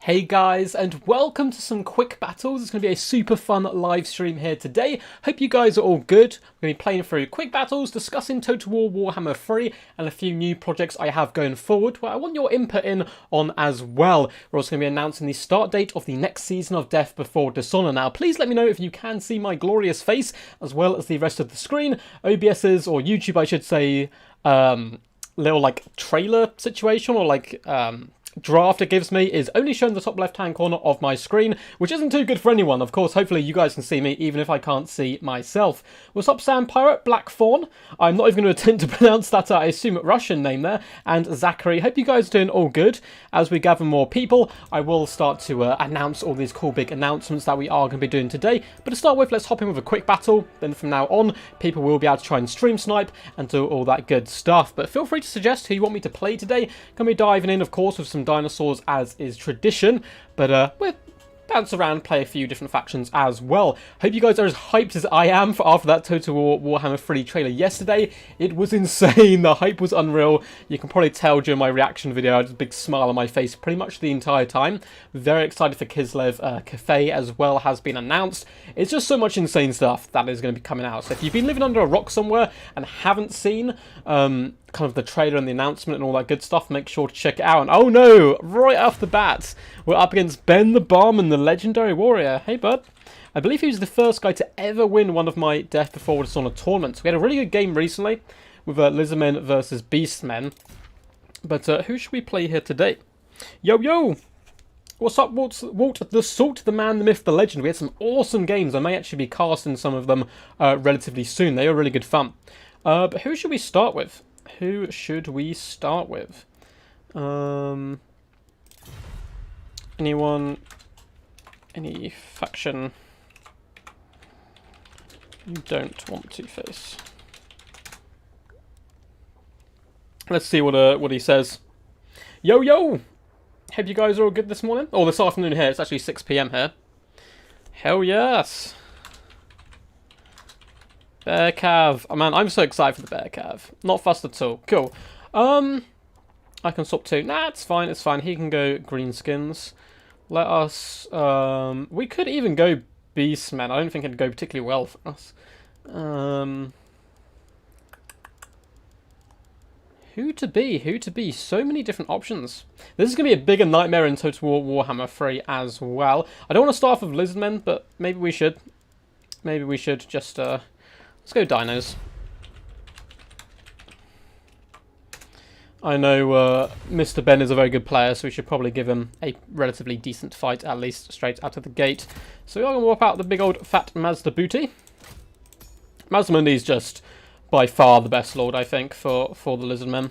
Hey guys, and welcome to some quick battles. It's going to be a super fun live stream here today. Hope you guys are all good. We're going to be playing through quick battles, discussing Total War Warhammer 3, and a few new projects I have going forward, where I want your input in on as well. We're also going to be announcing the start date of the next season of Death Before Dishonor. Now, please let me know if you can see my glorious face, as well as the rest of the screen. OBS's, or YouTube I should say, little like trailer situation, or like draft it gives me is only shown in the top left hand corner of my screen, which isn't too good for anyone. Of course, hopefully you guys can see me even if I can't see myself. What's up, Sam Pirate, Black Fawn? I'm not even going to attempt to pronounce that, I assume, Russian name there. And Zachary, hope you guys are doing all good. As we gather more people, I will start to announce all these cool big announcements that we are going to be doing today. But to start with, let's hop in with a quick battle. Then from now on, people will be able to try and stream snipe and do all that good stuff. But feel free to suggest who you want me to play today. Going to be diving in, of course, with some dinosaurs as is tradition, but we'll bounce around, play a few different factions as well. Hope you guys are as hyped as I am after that Total War Warhammer 3 trailer yesterday. It was insane. The hype was unreal. You can probably tell during my reaction video, I had a big smile on my face pretty much the entire time. Very excited for Kislev Cafe as well has been announced. It's just so much insane stuff that is going to be coming out. So if you've been living under a rock somewhere and haven't seen kind of the trailer and the announcement and all that good stuff, make sure to check it out. And oh no, right off the bat, we're up against Ben the Bomb and the Legendary Warrior. Hey bud. I believe he was the first guy to ever win one of my Death Before Dishonor tournaments. We had a really good game recently with Lizardmen versus Beastmen. But who should we play here today? Yo yo! What's up, Walt the Salt, the Man, the Myth, the Legend? We had some awesome games. I may actually be casting some of them relatively soon. They are really good fun. But who should we start with? Who should we start with? Anyone? Any faction you don't want to face? Let's see what he says. Yo yo! Hope you guys are all good this morning. Or this afternoon here. It's actually 6 PM here. Hell yes! Bear Cav. Oh man, I'm so excited for the Bear Cav. Not fussed at all. Cool. I can swap too. Nah, it's fine, it's fine. He can go greenskins. Let us... we could even go Beastmen. I don't think it'd go particularly well for us. Who to be? Who to be? So many different options. This is going to be a bigger nightmare in Total War Warhammer 3 as well. I don't want to start off with Lizardmen, but maybe we should. Maybe we should just... let's go dinos. I know Mr. Ben is a very good player, so we should probably give him a relatively decent fight, at least straight out of the gate. So we are going to warp out the big old fat Mazda booty. Mazdamundi's just by far the best lord, I think, for the Lizardmen.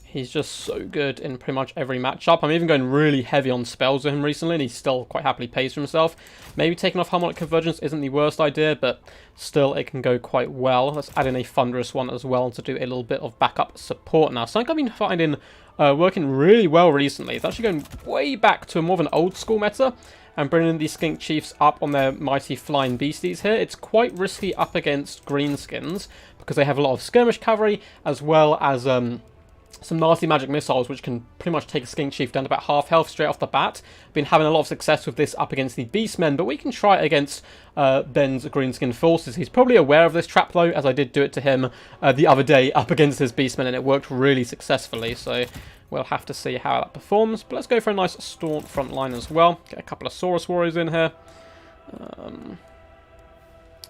He's just so good in pretty much every matchup. I'm even going really heavy on spells with him recently, and he still quite happily pays for himself. Maybe taking off Harmonic Convergence isn't the worst idea, but still it can go quite well. Let's add in a Thunderous one as well to do a little bit of backup support now. Something I've been finding working really well recently. It's actually going way back to more of an old school meta, and bringing the Skink Chiefs up on their mighty flying beasties here. It's quite risky up against greenskins, because they have a lot of skirmish cavalry, as well as... some nasty magic missiles which can pretty much take a Skink Chief down to about half health straight off the bat. Been having a lot of success with this up against the Beastmen, but we can try it against Ben's Greenskin forces. He's probably aware of this trap though, as I did do it to him the other day up against his Beastmen, and it worked really successfully, so we'll have to see how that performs. But let's go for a nice Storm front line as well. Get a couple of Saurus Warriors in here.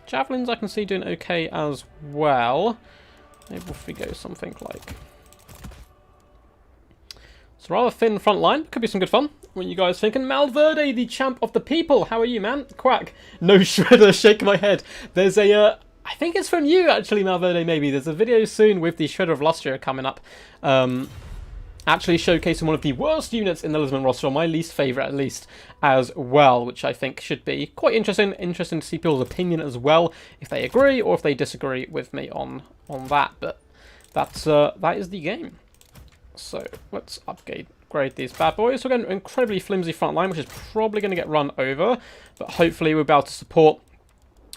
Javelins I can see doing okay as well. Maybe if we go something like... it's a rather thin front line. Could be some good fun. What are you guys thinking? Malverde, the champ of the people. How are you, man? Quack. No Shredder, shake my head. There's a, I think it's from you, actually, Malverde, maybe. There's a video soon with the Shredder of Lustria coming up. Actually showcasing one of the worst units in the Lizardmen roster, or my least favourite, at least, as well, which I think should be quite interesting. Interesting to see people's opinion as well, if they agree or if they disagree with me on that. But that's that is the game. So let's upgrade these bad boys. We're going an incredibly flimsy front line, which is probably going to get run over, but hopefully we'll be able to support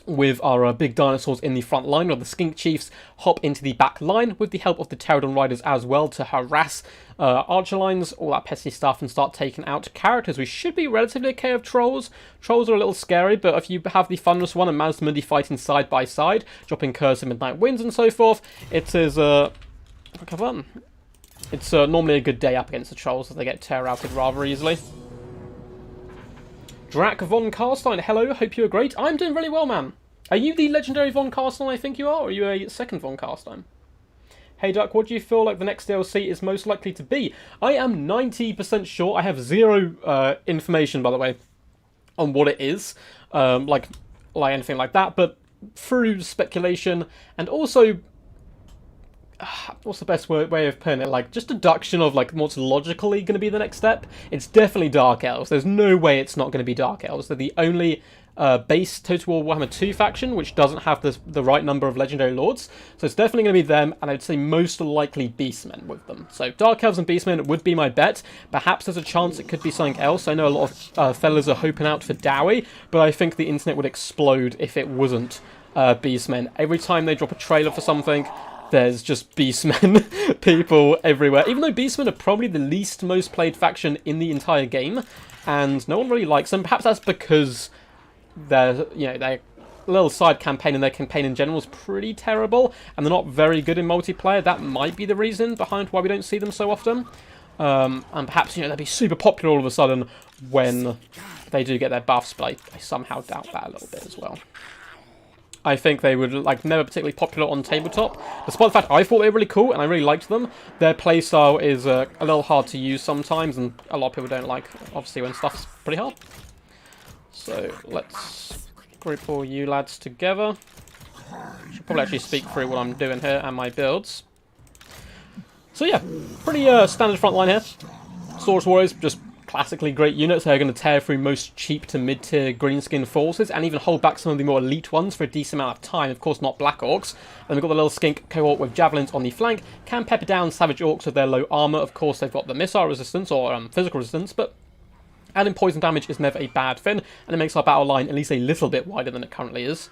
with our big dinosaurs in the front line, while the Skink Chiefs hop into the back line with the help of the Pterodon Riders as well to harass archer lines, all that pesky stuff, and start taking out characters. We should be relatively okay of trolls. Trolls are a little scary, but if you have the Thunderous One and Mazmundi fighting side by side, dropping Curse of Midnight Winds and so forth, it is it's normally a good day up against the trolls, as they get tear-outed rather easily. Drac von Karstein, hello, hope you are great. I'm doing really well, man. Are you the legendary von Karstein I think you are, or are you a second von Karstein? Hey Duck, what do you feel like the next DLC is most likely to be? I am 90% sure. I have zero information, by the way, on what it is, like anything like that, but through speculation and also, what's the best way of putting it? Like, just deduction of, like, what's logically going to be the next step. It's definitely Dark Elves. There's no way it's not going to be Dark Elves. They're the only base Total War Warhammer 2 faction which doesn't have the right number of Legendary Lords. So it's definitely going to be them, and I'd say most likely Beastmen with them. So Dark Elves and Beastmen would be my bet. Perhaps there's a chance it could be something else. I know a lot of fellas are hoping out for Dowie, but I think the internet would explode if it wasn't Beastmen. Every time they drop a trailer for something, there's just Beastmen people everywhere. Even though Beastmen are probably the least most played faction in the entire game, and no one really likes them. Perhaps that's because their little side campaign and their campaign in general is pretty terrible, and they're not very good in multiplayer. That might be the reason behind why we don't see them so often. And perhaps they'll be super popular all of a sudden when they do get their buffs, but I somehow doubt that a little bit as well. I think they would never particularly popular on tabletop, despite the fact I thought they were really cool and I really liked them. Their playstyle is a little hard to use sometimes, and a lot of people don't like, obviously, when stuff's pretty hard. So let's group all you lads together. Should probably actually speak through what I'm doing here and my builds. So yeah, pretty standard front line here. Saurus Warriors, just classically great units. They're going to tear through most cheap to mid-tier greenskin forces and even hold back some of the more elite ones for a decent amount of time. Of course, not Black Orcs. And we've got the little skink cohort with javelins on the flank. Can pepper down Savage Orcs with their low armor. Of course, they've got the missile resistance or physical resistance, but adding poison damage is never a bad thing, and it makes our battle line at least a little bit wider than it currently is.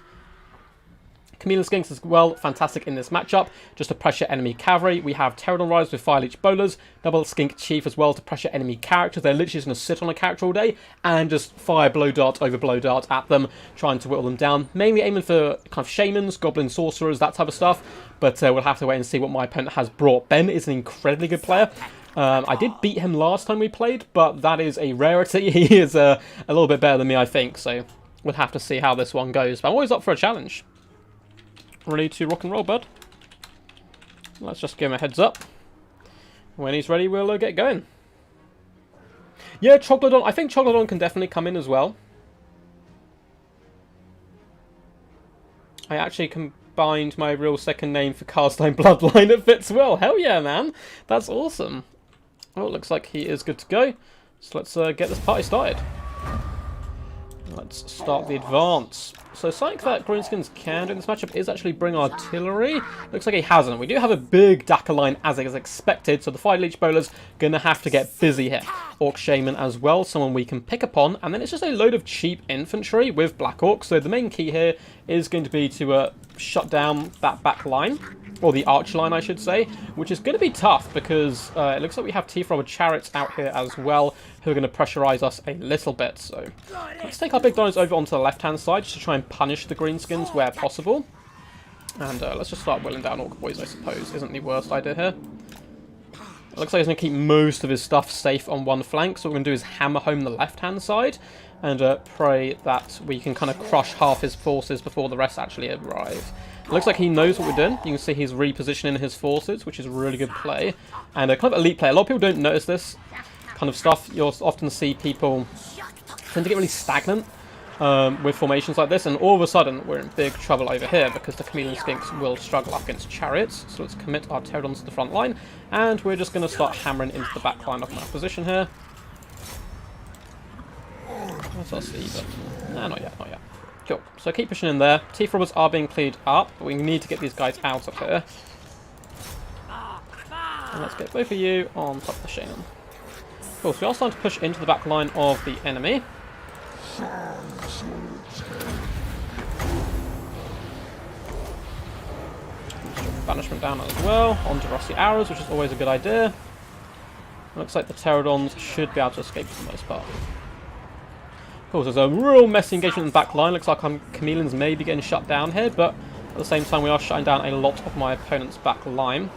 Chameleon Skinks as well, fantastic in this matchup, just to pressure enemy cavalry. We have Pterodon Riders with Fire Leech Bowlers, double Skink Chief as well to pressure enemy characters. They're literally just going to sit on a character all day and just fire blow dart over blow dart at them, trying to whittle them down. Mainly aiming for kind of shamans, goblin sorcerers, that type of stuff, but we'll have to wait and see what my opponent has brought. Ben is an incredibly good player. I did beat him last time we played, but that is a rarity. He is a little bit better than me, I think, so we'll have to see how this one goes. But I'm always up for a challenge. Ready to rock and roll, bud? Let's just give him a heads up. When he's ready, we'll get going. Yeah, Troglodon. I think Troglodon can definitely come in as well. I actually combined my real second name for Karstein Bloodline. It fits well. Hell yeah, man. That's awesome. Oh, it looks like he is good to go. So let's get this party started. Let's start the advance. So something that Greenskins can do in this matchup is actually bring artillery. Looks like he hasn't. We do have a big Dakar line as is expected, so the Fire Leech Bowlers gonna have to get busy here. Orc Shaman as well, someone we can pick upon, and then it's just a load of cheap infantry with Black Orcs. So the main key here is going to be to shut down that back line, or the arch line I should say, which is going to be tough because it looks like we have Teeth Robber Chariots out here as well, who are going to pressurize us a little bit. So let's take our big dinos over onto the left-hand side just to try and punish the Greenskins where possible. And let's just start whittling down Orc Boys, I suppose. Isn't the worst idea here. It looks like he's going to keep most of his stuff safe on one flank, so what we're going to do is hammer home the left-hand side and pray that we can kind of crush half his forces before the rest actually arrive. It looks like he knows what we're doing. You can see he's repositioning his forces, which is a really good play. And a kind of elite play. A lot of people don't notice this kind of stuff. You'll often see people tend to get really stagnant with formations like this, and all of a sudden we're in big trouble over here because the Chameleon Skinks will struggle up against chariots. So let's commit our Pterodons to the front line, and we're just going to start hammering into the back line of my position here. Let's see, but no, not yet, not yet. Cool. So keep pushing in there. Teeth Robbers are being cleared up, but we need to get these guys out of here. And let's get both of you on top of the Shaman. Cool, so we are starting to push into the back line of the enemy. banishment down as well. Onto rusty arrows, which is always a good idea. Looks like the pterodons should be able to escape for the most part. Of course, there's a real messy engagement in the back line. Looks like chameleons may be getting shut down here, but at the same time we are shutting down a lot of my opponent's back line.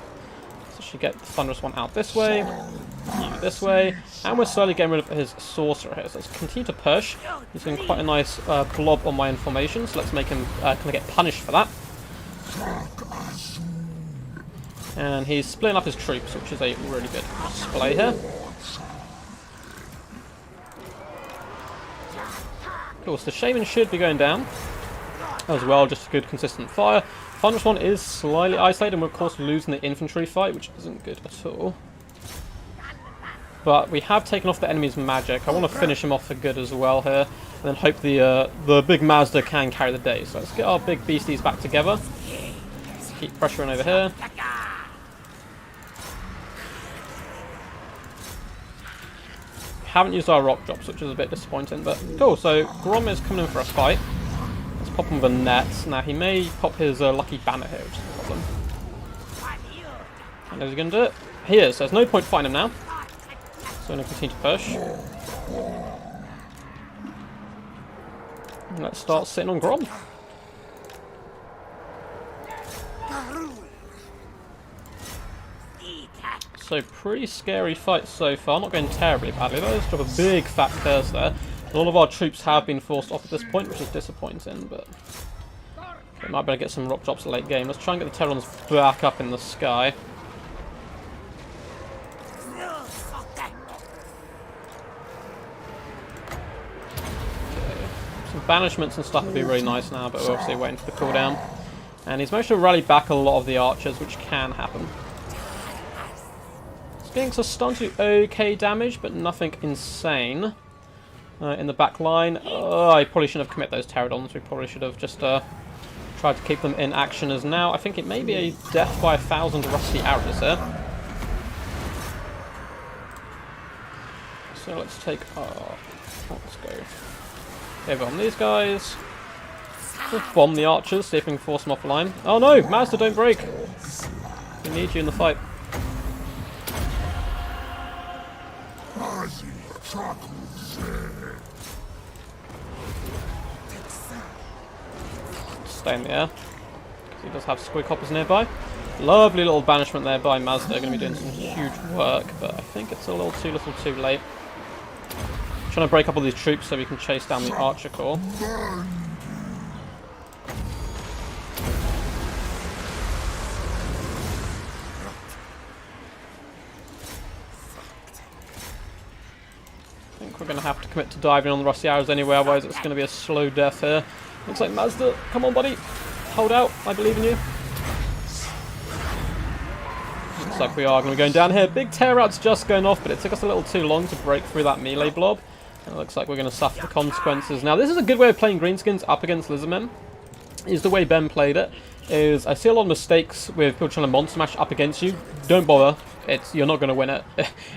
So she get the thunderous one out this way, you this way, and we're slowly getting rid of his sorcerer here. So let's continue to push. He's doing quite a nice blob on my information, so let's make him kind of get punished for that. And he's splitting up his troops, which is a really good display here. Of course, the Shaman should be going down as well, just a good consistent fire. Thunderous one is slightly isolated, and we're of course losing the infantry fight, which isn't good at all. But we have taken off the enemy's magic. I want to finish him off for good as well here, and then hope the big Mazda can carry the day. So let's get our big beasties back together. Let's keep pressuring over here. Haven't used our rock drops, which is a bit disappointing, but cool. So Grom is coming in for a fight. Let's pop him with a net. Now he may pop his lucky banner here, which is a problem. And is he going to do it? He is, so there's no point fighting him now. So I'm going to continue to push. And let's start sitting on Grom. So pretty scary fight so far, not going terribly badly. Let's drop a big fat curse there. A lot of our troops have been forced off at this point, which is disappointing, but we might better get some rock drops late game. Let's try and get the Pterodons back up in the sky. Okay. Some banishments and stuff would be really nice now, but we're obviously waiting for the cooldown. And he's managed to rally back a lot of the archers, which can happen. Getting some stun to okay damage, but nothing insane. In the back line, I probably shouldn't have commit those Pterodons. We probably should have just tried to keep them in action as now. I think it may be a death by 1,000 rusty arrows here. So let's take let's go over on these guys. We'll bomb the archers, see if we can force them offline. Oh no, Mazda, don't break. We need you in the fight. Stay in the air, because he does have squig hoppers nearby. Lovely little banishment there by Mazda, going to be doing some huge work, but I think it's a little too late. Trying to break up all these troops so we can chase down the archer corps. I think we're going to have to commit to diving on the rusty arrows anyway, otherwise it's going to be a slow death here. Looks like Mazda, come on buddy, hold out, I believe in you. Looks like we are going to be going down here. Big tear out's just going off, but it took us a little too long to break through that melee blob. And it looks like we're going to suffer the consequences. Now this is a good way of playing greenskins up against lizardmen, is the way Ben played it. Is I see a lot of mistakes with people trying to monster mash up against you. Don't bother. You're not going to win it.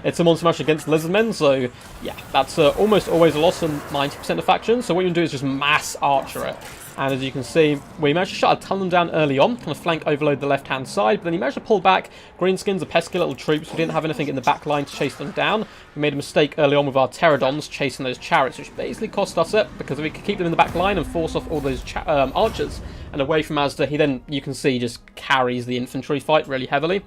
It's a monster mash against lizardmen, so yeah, that's almost always a loss in 90% of factions. So what you can do is just mass archer it. And as you can see, we managed to shut a ton of them down early on, kind of flank overload the left-hand side, but then he managed to pull back. Greenskins are pesky little troops. We didn't have anything in the back line to chase them down. We made a mistake early on with our Pterodons chasing those chariots, which basically cost us it, because if we could keep them in the back line and force off all those archers and away from Mazda, he then, you can see, just carries the infantry fight really heavily.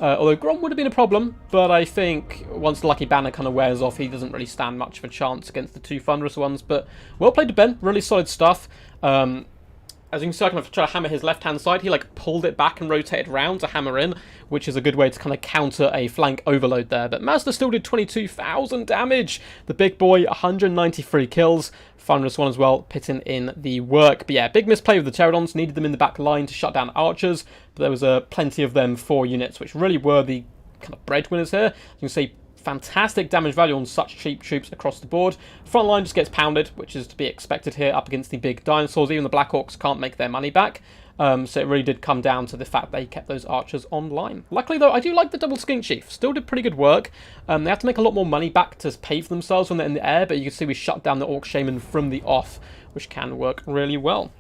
Although Grom would have been a problem, but I think once the Lucky Banner kind of wears off, he doesn't really stand much of a chance against the two Thunderous ones. But well played to Ben, really solid stuff. As you can see, I kind of try to hammer his left-hand side. He like pulled it back and rotated round to hammer in, which is a good way to kind of counter a flank overload there. But Mazda still did 22,000 damage. The big boy, 193 kills. Thunderous one as well, pitting in the work. But yeah, big misplay with the Pterodons. Needed them in the back line to shut down archers. But there was plenty of them, 4 units, which really were the kind of breadwinners here. You can see fantastic damage value on such cheap troops across the board. Front line just gets pounded, which is to be expected here up against the big dinosaurs. Even the Black Orcs can't make their money back. So it really did come down to the fact they kept those archers online. Luckily though, I do like the double skink chief. Still did pretty good work. They have to make a lot more money back to pay for themselves when they're in the air, but you can see we shut down the Orc Shaman from the off, which can work really well.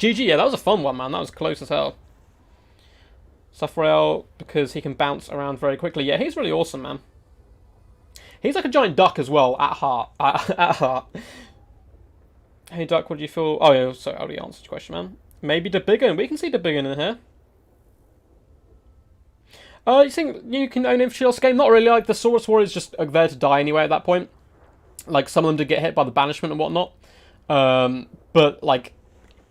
GG, yeah, that was a fun one, man. That was close as hell. Sufrael, because he can bounce around very quickly. Yeah, he's really awesome, man. He's like a giant duck as well, at heart. At heart. Hey, Duck, what do you feel? Oh, yeah, sorry, I already answered your question, man. Maybe Debiggin. We can see Debiggin in here. You think you can own infantry loss game? Not really. Like, the Saurus Warrior is just there to die anyway at that point. Like, some of them did get hit by the banishment and whatnot. But, like,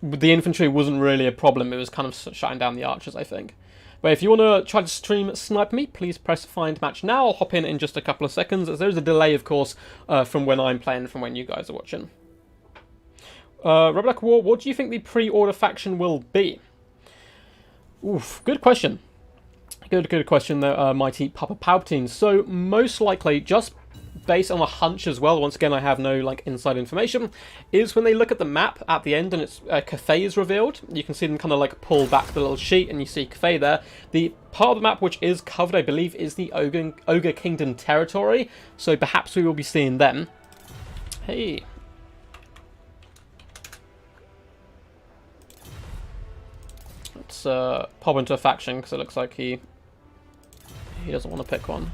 the infantry wasn't really a problem. It was kind of shutting down the archers, I think. But if you want to try to stream Snipe Me, please press Find Match now. I'll hop in just a couple of seconds, as there's a delay, of course, from when I'm playing from when you guys are watching. Rebel War, what do you think the pre-order faction will be? Oof, good question. Good question there, Mighty Papa Palpatine. So, most likely, just based on a hunch as well, once again I have no like inside information, is when they look at the map at the end and it's Cathay is revealed, you can see them kind of like pull back the little sheet and you see Cathay there. The part of the map which is covered, I believe, is the Ogre Kingdom territory, so perhaps we will be seeing them. Hey. Let's pop into a faction because it looks like he doesn't want to pick one.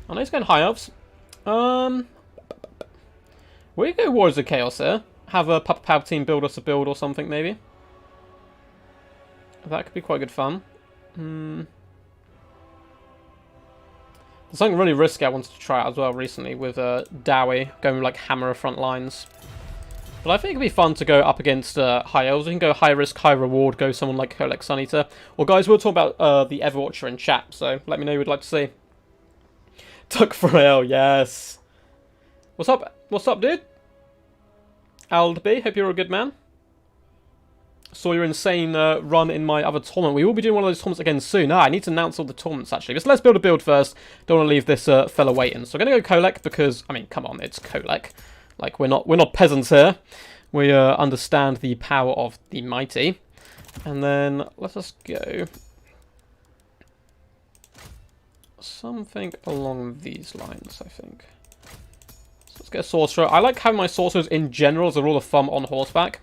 I know he's going high elves. We go Warriors of Chaos here. Have a Papa Palpatine build us a build or something, maybe. That could be quite good fun. There's something really risky I wanted to try out as well recently with Dowie, going with like Hammer front lines. But I think it'd be fun to go up against high elves. We can go high risk, high reward, go someone like Kolek Sun Eater. Well, guys, we'll talk about the Everwatcher in chat, so let me know who you'd like to see. Tuck Frail, yes. What's up? What's up, dude? Aldby, hope you're a good man. Saw your insane run in my other tournament. We will be doing one of those tournaments again soon. I need to announce all the tournaments, actually. But let's build a build first. Don't want to leave this fella waiting. So I'm going to go Kolek because, I mean, come on, it's Kolek. Like, we're not peasants here. We understand the power of the mighty. And then let us go something along these lines, I think. So let's get a sorcerer. I like having my sorcerers in general as a rule of thumb on horseback,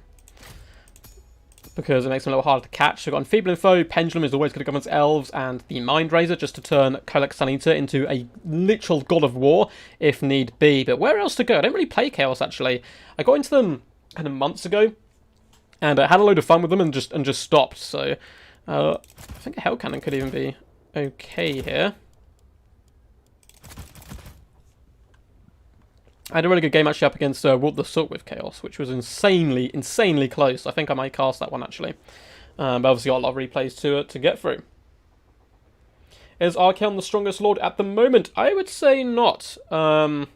because it makes them a little harder to catch. So we've got Enfeebling Foe, Pendulum is always going to go against elves, and the Mind Razor, just to turn Kolek Sun Eater into a literal god of war, if need be. But where else to go? I don't really play Chaos, actually. I got into them kind of months ago, and I had a load of fun with them and just stopped. So I think a Hell Cannon could even be okay here. I had a really good game actually up against Walk the Salt with Chaos, which was insanely close. I think I might cast that one actually. But obviously got a lot of replays to get through. Is Archaon the strongest lord at the moment? I would say not. I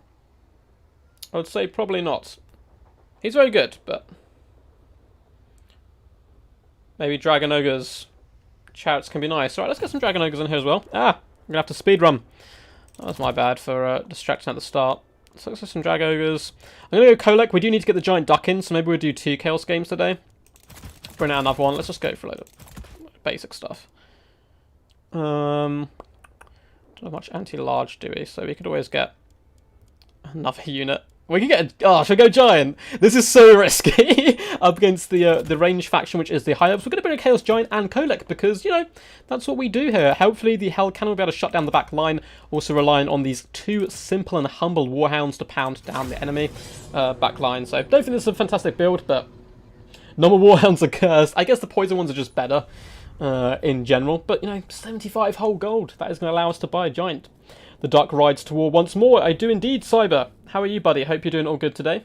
would say probably not. He's very good, but maybe Dragon Ogres chariots can be nice. Alright, let's get some Dragon Ogres in here as well. I'm going to have to speedrun. That was my bad for distracting at the start. So let's get some Drag Ogres. I'm going to go Kolek. We do need to get the Giant Duck in, so maybe we'll do 2 Chaos games today. Bring out another one. Let's just go for a load of basic stuff. Don't have much anti-large, do we? So we could always get another unit. We can get a... Oh, should I go Giant? This is so risky. Up against the range faction, which is the High Elves. We're going to bring a Chaos Giant and Kolek because, you know, that's what we do here. Hopefully the Hell Cannon will be able to shut down the back line. Also relying on these 2 simple and humble Warhounds to pound down the enemy back line. So, don't think this is a fantastic build, but normal Warhounds are cursed. I guess the poison ones are just better in general. But, you know, 75 whole gold. That is going to allow us to buy a Giant. The duck rides to war once more. I do indeed, Cyber. How are you, buddy? Hope you're doing all good today.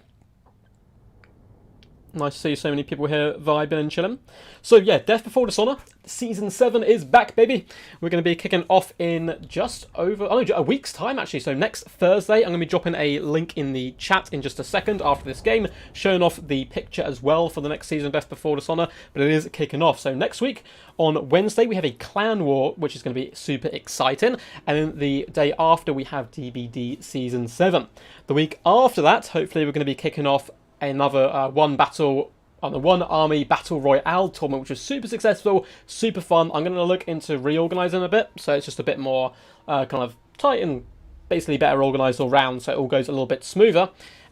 Nice to see so many people here vibing and chilling. So yeah, Death Before Dishonor, Season 7 is back, baby. We're going to be kicking off in just over, a week's time actually. So next Thursday, I'm going to be dropping a link in the chat in just a second after this game, showing off the picture as well for the next season of Death Before Dishonor, but it is kicking off. So next week, on Wednesday, we have a Clan War, which is going to be super exciting. And then the day after, we have DBD Season 7. The week after that, hopefully we're going to be kicking off another one army battle royale tournament, which was super successful, super fun. I'm going to look into reorganizing a bit, so it's just a bit more kind of tight and basically better organized all round, so it all goes a little bit smoother.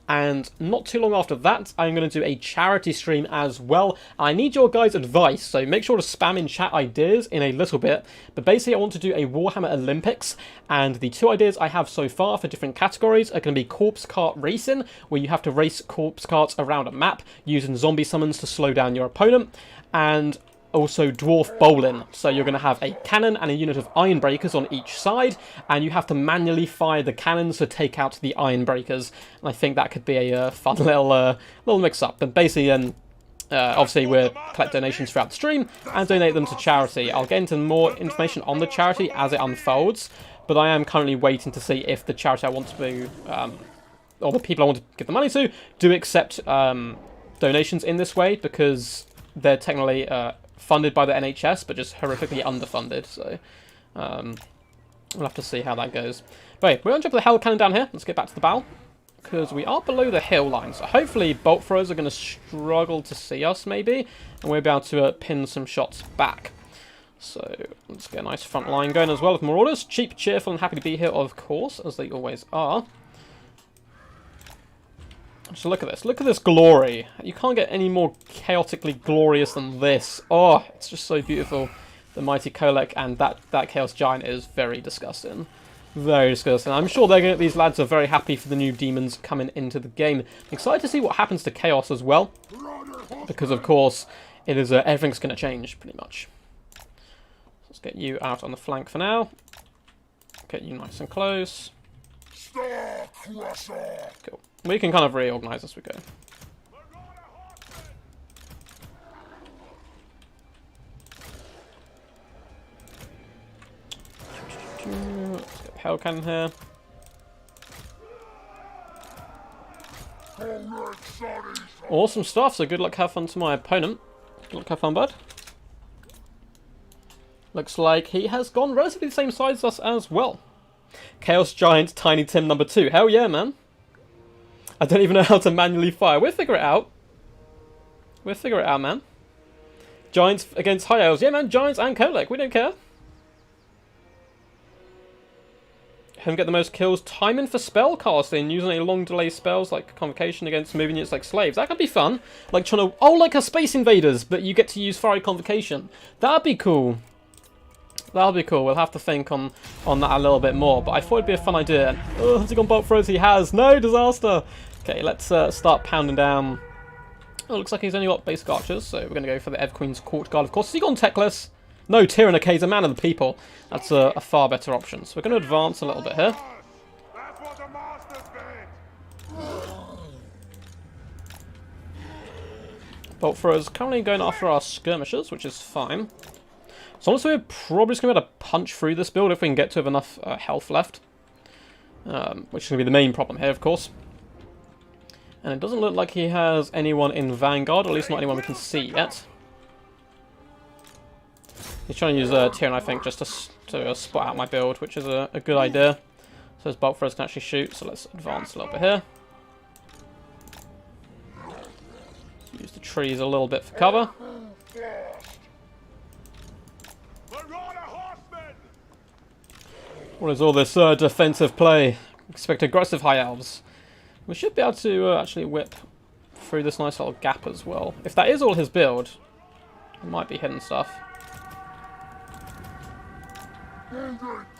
And not too long after that, I'm going to do a charity stream as well. I need your guys' advice, so make sure to spam in chat ideas in a little bit. But basically, I want to do a Warhammer Olympics, and the 2 ideas I have so far for different categories are going to be corpse cart racing, where you have to race corpse carts around a map using zombie summons to slow down your opponent, and also dwarf bowling. So you're going to have a cannon and a unit of iron breakers on each side, and you have to manually fire the cannons to take out the iron breakers. And I think that could be a fun little mix-up. But basically, obviously we'll collect donations throughout the stream and donate them to charity. I'll get into more information on the charity as it unfolds, but I am currently waiting to see if the charity I want to do, or the people I want to give the money to, do accept donations in this way, because they're technically funded by the NHS, but just horrifically underfunded, so we'll have to see how that goes. But anyway, we're going to jump the hell cannon down here. Let's get back to the battle, because we are below the hill line, so hopefully bolt throwers are going to struggle to see us, maybe, and we'll be able to pin some shots back. So let's get a nice front line going as well with marauders. Cheap, cheerful, and happy to be here, of course, as they always are. So look at this. Look at this glory. You can't get any more chaotically glorious than this. Oh, it's just so beautiful. The mighty Kolek, and that Chaos Giant is very disgusting. Very disgusting. I'm sure these lads are very happy for the new demons coming into the game. I'm excited to see what happens to Chaos as well, because of course it is everything's going to change pretty much. Let's get you out on the flank for now. Get you nice and close. Cool. We can kind of reorganize as we go. Let's get Hell Cannon here. Awesome stuff, so good luck, have fun to my opponent. Good luck, have fun, bud. Looks like he has gone relatively the same size as us as well. Chaos Giant Tiny Tim number 2. Hell yeah, man. I don't even know how to manually fire. We'll figure it out. We'll figure it out, man. Giants against High Elves. Yeah, man, Giants and Kolek. We don't care. Who get the most kills? Timing for spell casting, using a long delay spells like Convocation against moving units like slaves. That could be fun. Like trying to... Oh, like a Space Invaders, but you get to use Fiery Convocation. That'd be cool. That'll be cool. We'll have to think on that a little bit more. But I thought it'd be a fun idea. Oh, has he gone bolt throws? He has. No, disaster. Okay, let's start pounding down. Oh, looks like he's only got basic archers, so we're going to go for the Ev Queen's Court Guard. Of course, has he gone techless? No, Tyrannica, he's a man of the people. That's a far better option. So we're going to advance a little bit here. Bolt throwers currently going after our skirmishers, which is fine. So honestly, we're probably just going to be able to punch through this build if we can get to have enough health left. Which is going to be the main problem here, of course. And it doesn't look like he has anyone in Vanguard, or at least not anyone we can see yet. He's trying to use Tyrion, I think, just to spot out my build, which is a good idea. So his bolt throwers can actually shoot, so let's advance a little bit here. Use the trees a little bit for cover. What is all this defensive play? Expect aggressive High Elves. We should be able to actually whip through this nice little gap as well. If that is all his build, it might be hidden stuff.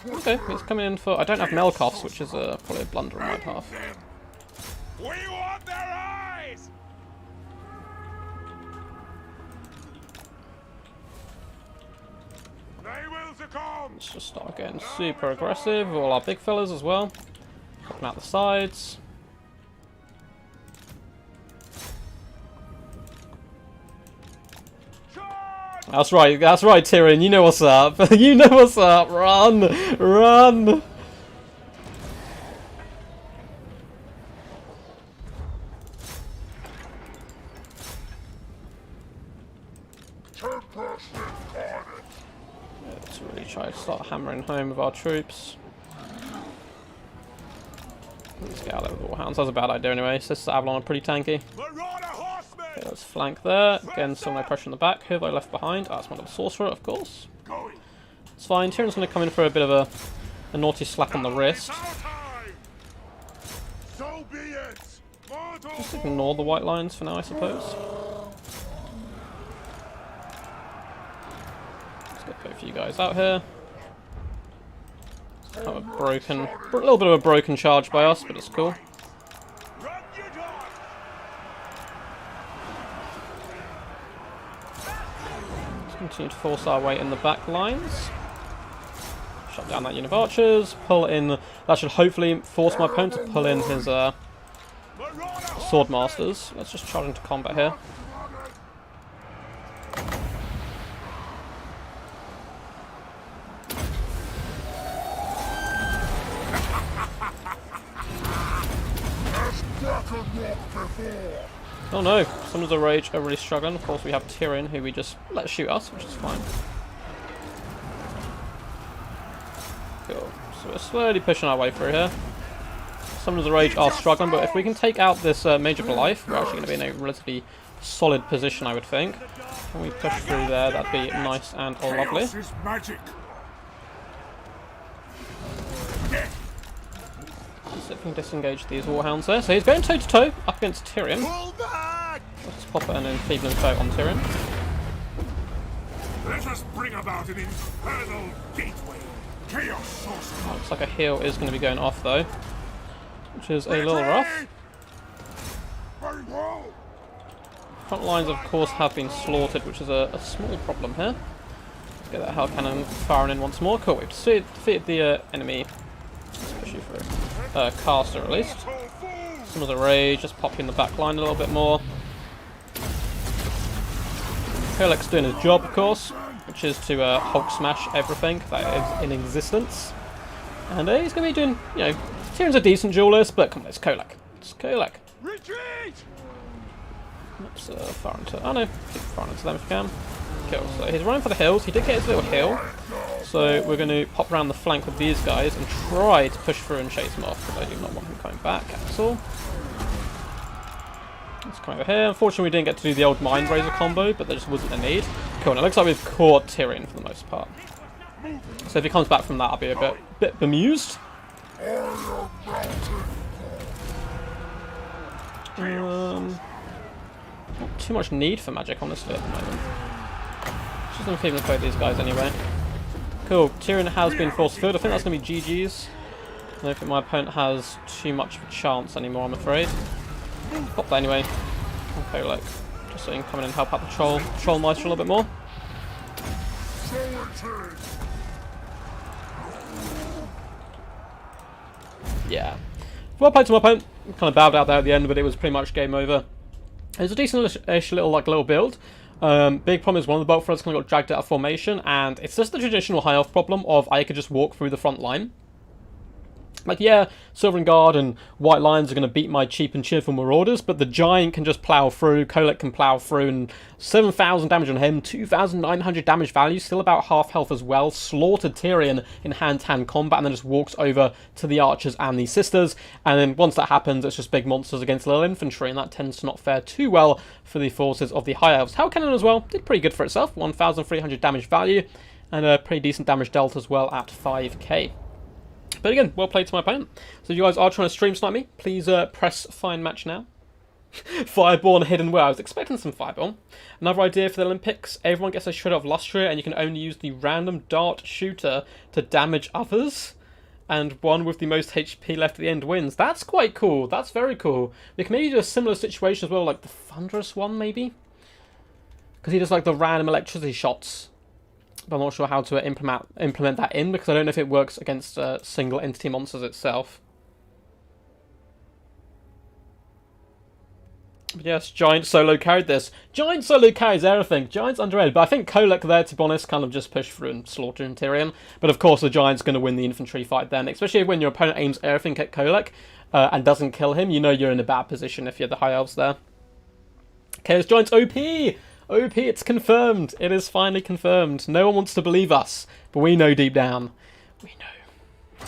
Okay, he's coming in for... I don't have Melkoffs, which is probably a blunder on my part. We want their eyes! They will succumb! Let's just start getting super aggressive with all our big fellas as well. Popping out the sides. That's right, Tyrion, you know what's up. You know what's up, run, run! Let's really try to start hammering home with our troops. Let's get out there with Warhounds. That was a bad idea anyway. Sisters Avalon are pretty tanky. Okay, let's flank there. Again, still no pressure on the back. Who have I left behind? Oh, that's one of the Sorcerer, of course. It's fine. Tyrion's going to come in for a bit of a naughty slap on the wrist. So be it. Just ignore the white lines for now, I suppose. Let's get both of you guys out here. It's kind of a little bit of a broken charge by us, but it's cool. Let's continue to force our way in the back lines. Shut down that unit of archers, pull in. That should hopefully force my opponent to pull in his sword masters. Let's just charge into combat here. Oh no, Summoners of Rage are really struggling. Of course we have Tyrion, who we just let shoot us, which is fine. Cool. So we're slowly pushing our way through here. Summoners of Rage are struggling, but if we can take out this Major Goliath, we're actually going to be in a relatively solid position, I would think. Can we push through there? That'd be nice and lovely. Let's see if we can disengage these Warhounds there. So he's going toe-to-toe up against Tyrion. Let's pop an Enfeebling Foe on Tyrion. Let us bring about an infernal gateway. Chaos sorcery. Looks like a heal is going to be going off though, which is a little rough. Front lines, of course, have been slaughtered, which is a small problem here. Let's get that Hell Cannon firing in once more. Cool, we've defeated the enemy. Let's push you through. Caster, at least. Some of the Rage, just pop in the back line a little bit more. Kolek's doing his job, of course, which is to Hulk smash everything that is in existence. And he's going to be doing, you know, Tyrion's a decent duelist, but come on, it's Kolek. It's Kolek. Retreat! Let's fire into... Oh no, keep firing into them if you can. Cool, so he's running for the hills. He did get his little hill. So we're going to pop around the flank with these guys and try to push through and chase him off, because I do not want him coming back at all. Let's come over here. Unfortunately, we didn't get to do the old Mind Razor combo, but there just wasn't a need. Cool, and it looks like we've caught Tyrion for the most part. So if he comes back from that, I'll be a bit bemused. Not too much need for magic, honestly, at the moment. Just going to even fight these guys anyway. Cool, Tyrion has been force filled. I think that's going to be GG's. I don't think my opponent has too much of a chance anymore, I'm afraid. Pop that anyway. Okay, like, just so you can come in and help out the Troll Meister a little bit more. Yeah. Well played to my opponent. Kind of bowed out there at the end, but it was pretty much game over. It was a decent-ish little build. Big problem is one of the bolt threads kind of got dragged out of formation, and it's just the traditional high elf problem of I could just walk through the front line. Like, yeah, Silver and Guard and White Lions are going to beat my cheap and cheerful Marauders, but the Giant can just plow through, Kolek can plow through, and 7,000 damage on him, 2,900 damage value, still about half health as well, slaughtered Tyrion in hand-to-hand combat, and then just walks over to the Archers and the Sisters, and then once that happens, it's just big monsters against little infantry, and that tends to not fare too well for the forces of the High Elves. Hell Cannon as well, did pretty good for itself, 1,300 damage value, and a pretty decent damage delta as well at 5k. But again, well played to my opponent. So if you guys are trying to stream snipe me, please press find match now. Fireball and Hidden Well. I was expecting some Fireball. Another idea for the Olympics, everyone gets a Shredder of Lustria and you can only use the random dart shooter to damage others. And one with the most HP left at the end wins. That's quite cool. That's very cool. We can maybe do a similar situation as well, like the Thunderous one maybe? Because he does like the random electricity shots. But I'm not sure how to implement that in, because I don't know if it works against single entity monsters itself. But yes, Giant solo carried this. Giant solo carries everything. Giant's underrated. But I think Kolek there, to be honest, kind of just pushed through and slaughtered Tyrion. But of course, the Giant's going to win the infantry fight then. Especially when your opponent aims everything at Kolek and doesn't kill him. You know you're in a bad position if you're the High Elves there. Chaos Giant's OP! OP, it's confirmed. It is finally confirmed. No one wants to believe us, but we know deep down. We know.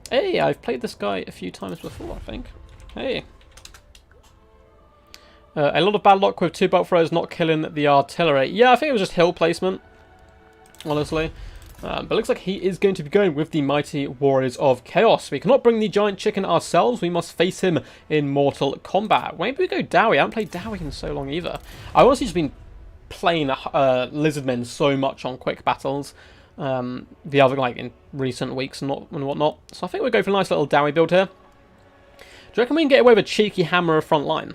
Hey, I've played this guy a few times before, I think. Hey. A lot of bad luck with 2 bolt throws not killing the artillery. Yeah, I think it was just hill placement, honestly. But it looks like he is going to be going with the mighty Warriors of Chaos. We cannot bring the giant chicken ourselves. We must face him in mortal combat. Maybe we go Dowie. I haven't played Dowie in so long either. I've honestly just been playing Lizardmen so much on quick battles. The other, like, in recent weeks and whatnot. So I think we'll go for a nice little Dowie build here. Do you reckon we can get away with a cheeky hammer front line?